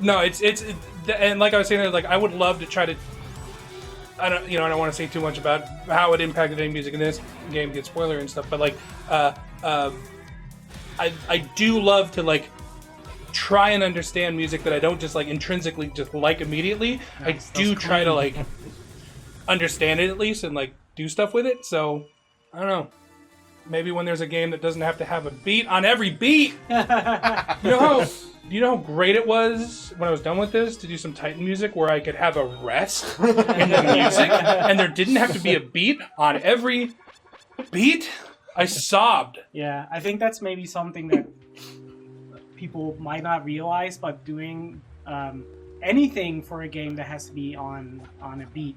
No, it's and like I was saying, like I would love to try to I don't want to say too much about how it impacted any music in this game, get spoiler and stuff, but like, I do love to like try and understand music that I don't just like intrinsically just like immediately. I do try to like understand it at least and like do stuff with it. So I don't know. Maybe when there's a game that doesn't have to have a beat on every beat. Do you know how great it was when I was done with this to do some Titan music where I could have a rest in the music and there didn't have to be a beat on every beat? I sobbed. Yeah, I think that's maybe something that people might not realize, but doing anything for a game that has to be on a beat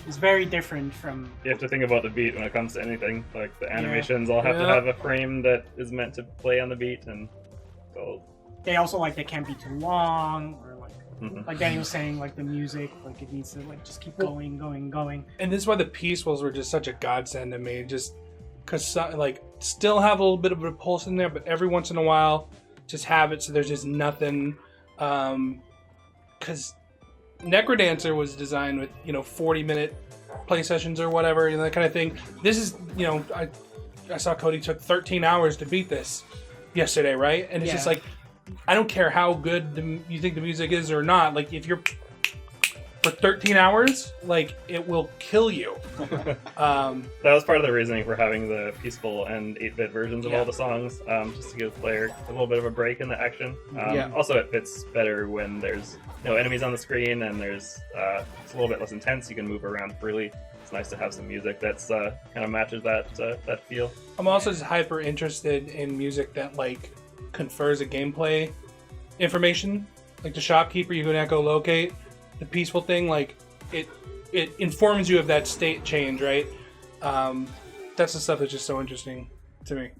is very different from... You have to think about the beat when it comes to anything. Like, the animations all have to have a frame that is meant to play on the beat, and so... They also, like, they can't be too long, or like Danny was saying, like, the music, like, it needs to, like, just keep going. And this is why the peacefulls were just such a godsend to me, just because, like, still have a little bit of a pulse in there, but every once in a while, just have it so there's just nothing, because NecroDancer was designed with, 40-minute play sessions or whatever, that kind of thing. This is, I saw Cody took 13 hours to beat this yesterday, right? And it's just like, I don't care how good you think the music is or not. Like, if you're for 13 hours, like, it will kill you. That was part of the reasoning for having the peaceful and 8-bit versions of all the songs, just to give the player a little bit of a break in the action. Also, it fits better when there's no enemies on the screen and there's it's a little bit less intense. You can move around freely. It's nice to have some music that's kind of matches that feel. I'm also just hyper interested in music that like confers a gameplay information. Like the shopkeeper, you can echolocate. The peaceful thing, like it informs you of that state change, right? That's the stuff that's just so interesting to me.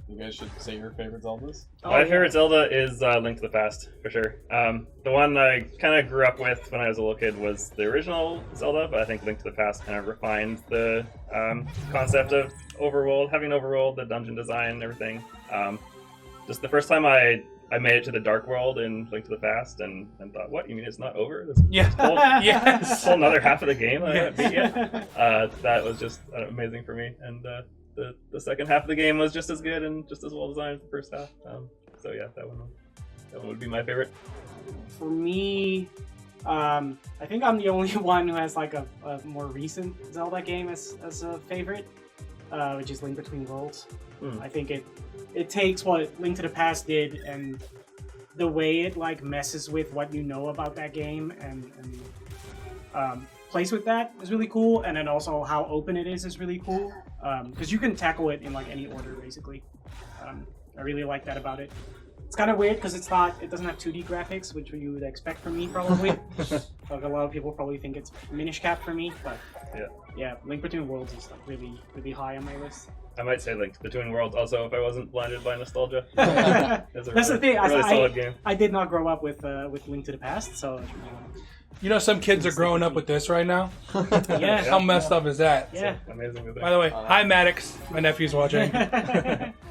You guys should say your favorite Zeldas. My favorite Zelda is Link to the Past, for sure. The one I kind of grew up with when I was a little kid was the original Zelda, but I think Link to the Past kind of refined the concept of Overworld, having Overworld, the dungeon design and everything. Just the first time I made it to the Dark World in Link to the Past and thought, what, you mean it's not over? This whole another half of the game I haven't beat yet. That was just amazing for me. And the second half of the game was just as good and just as well designed as the first half. So yeah, that one would be my favorite. For me, I think I'm the only one who has like a more recent Zelda game as a favorite, which is Link Between Worlds. I think it takes what Link to the Past did and the way it like messes with what you know about that game and plays with that is really cool, and then also how open it is really cool, because you can tackle it in like any order basically. I really like that about it. It's kind of weird because it doesn't have 2D graphics, which you would expect from me probably. Like a lot of people probably think it's Minish Cap for me, but yeah, Link Between Worlds is like really, really high on my list. I might say Link Between Worlds also if I wasn't blinded by nostalgia. That's the thing. Really solid game. I did not grow up with Link to the Past, so. Some kids are growing up with this right now. Yeah. How messed up is that? Yeah. Amazing. By the way, hi Maddox. My nephew's watching.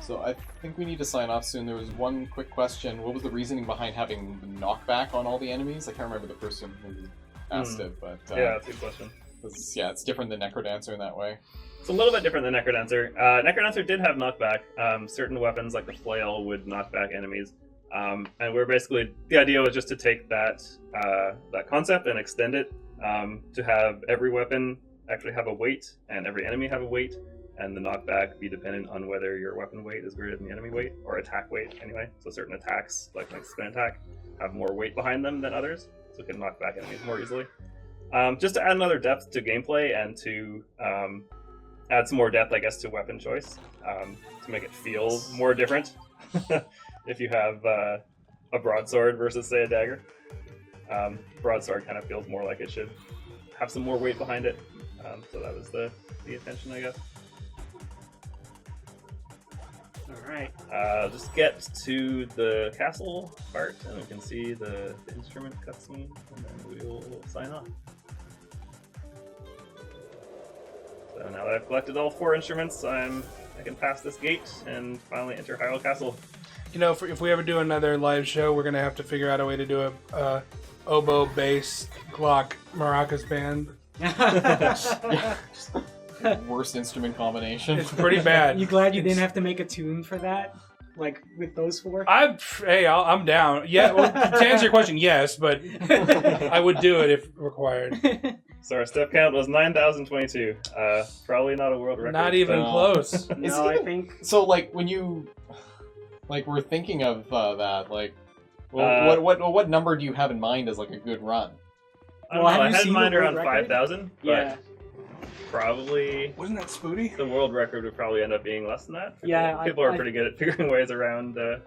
So I think we need to sign off soon. There was one quick question. What was the reasoning behind having knockback on all the enemies? I can't remember the person who asked it, but yeah, that's a good question. It's different than NecroDancer in that way. It's a little bit different than NecroDancer. NecroDancer did have knockback. Certain weapons like the flail would knock back enemies. And the idea was just to take that concept and extend it to have every weapon actually have a weight and every enemy have a weight, and the knockback be dependent on whether your weapon weight is greater than the enemy weight, or attack weight anyway. So certain attacks, like spin attack, have more weight behind them than others, so it can knock back enemies more easily. Just to add another depth to gameplay and to add some more depth, I guess, to weapon choice, to make it feel more different. If you have a broadsword versus, say, a dagger. Broadsword kind of feels more like it should have some more weight behind it. So that was the intention, I guess. Alright. Just get to the castle part, and we can see the instrument cutscene, and then we will sign off. So now that I've collected all 4 instruments, I can pass this gate and finally enter Hyrule Castle. If we ever do another live show, we're gonna have to figure out a way to do a oboe, bass, clock, maracas band. Worst instrument combination. It's pretty bad. You glad you didn't have to make a tune for that? Like with those four? I'm down. Yeah, well, to answer your question, yes, but I would do it if required. So our step count was 9,022. Probably not a world record. Not even but- close. No, I think. So, like, when you, like, we're thinking of that, like, well, what number do you have in mind as, like, a good run? I don't Well, know, have I you had seen mine the world around record? 5,000, but Yeah. probably Wasn't that Spooty? the world record would probably end up being less than that. Yeah, People are I- pretty good at figuring ways around to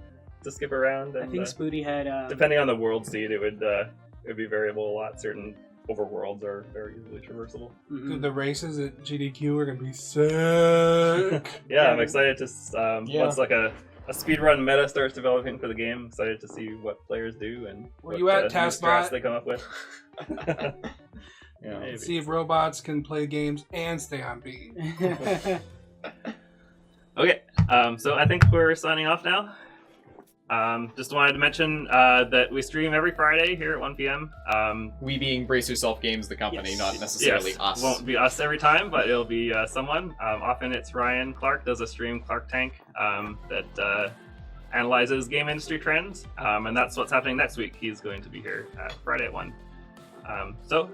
skip around. I And, think Spooty had. depending on the world seed, it would be variable a lot. Certain overworlds are very easily traversable. Mhm. The races at GDQ are gonna be sick. Yeah, I'm excited to Yeah. once like a speedrun meta starts developing for the game. I'm excited to see what players do and Where what you at, new Taskbot? strats they come up with. Yeah. Maybe. See if robots can play games and stay on beat. Okay, so I think we're signing off now. Just wanted to mention that we stream every Friday here at 1 p.m. We being Brace Yourself Games, the company, Yes. not necessarily Yes, us. won't be us every time, but it'll be someone. Often it's Ryan Clark does a stream, Clark Tank, that analyzes game industry trends, and that's what's happening next week. He's going to be here Friday at 1. So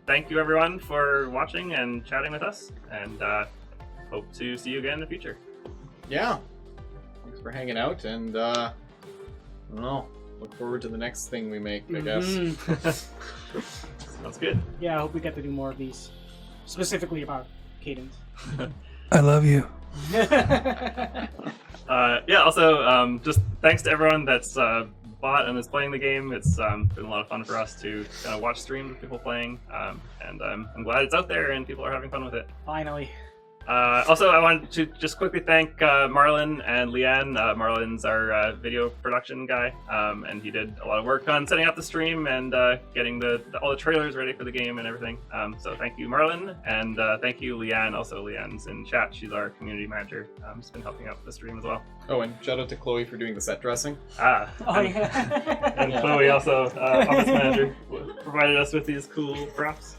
thank you everyone for watching and chatting with us, and hope to see you again in the future. Yeah. Thanks for hanging out, and I don't know. Look forward to the next thing we make, I guess. Mhm. Sounds good. Yeah, I hope we get to do more of these. Specifically about Cadence. I love you. Yeah, also, just thanks to everyone that's bought and is playing the game. It's been a lot of fun for us to kind of watch streams of people playing, and I'm glad it's out there and people are having fun with it. Finally. Also, I wanted to just quickly thank Marlon and Leanne. Marlon's our video production guy, and he did a lot of work on setting up the stream and getting all the trailers ready for the game and everything. So thank you, Marlon, and thank you, Leanne. Also, Leanne's in chat. She's our community manager. She's been helping out with the stream as well. Oh, and shout out to Chloe for doing the set dressing. Oh, yeah. and Chloe, also office manager, provided us with these cool props.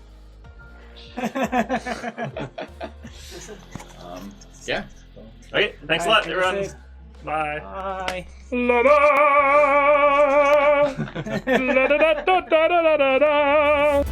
Yeah. Okay, thanks a Alright, lot, everyone. thanks. Bye. Bye. La la la da da da da da da.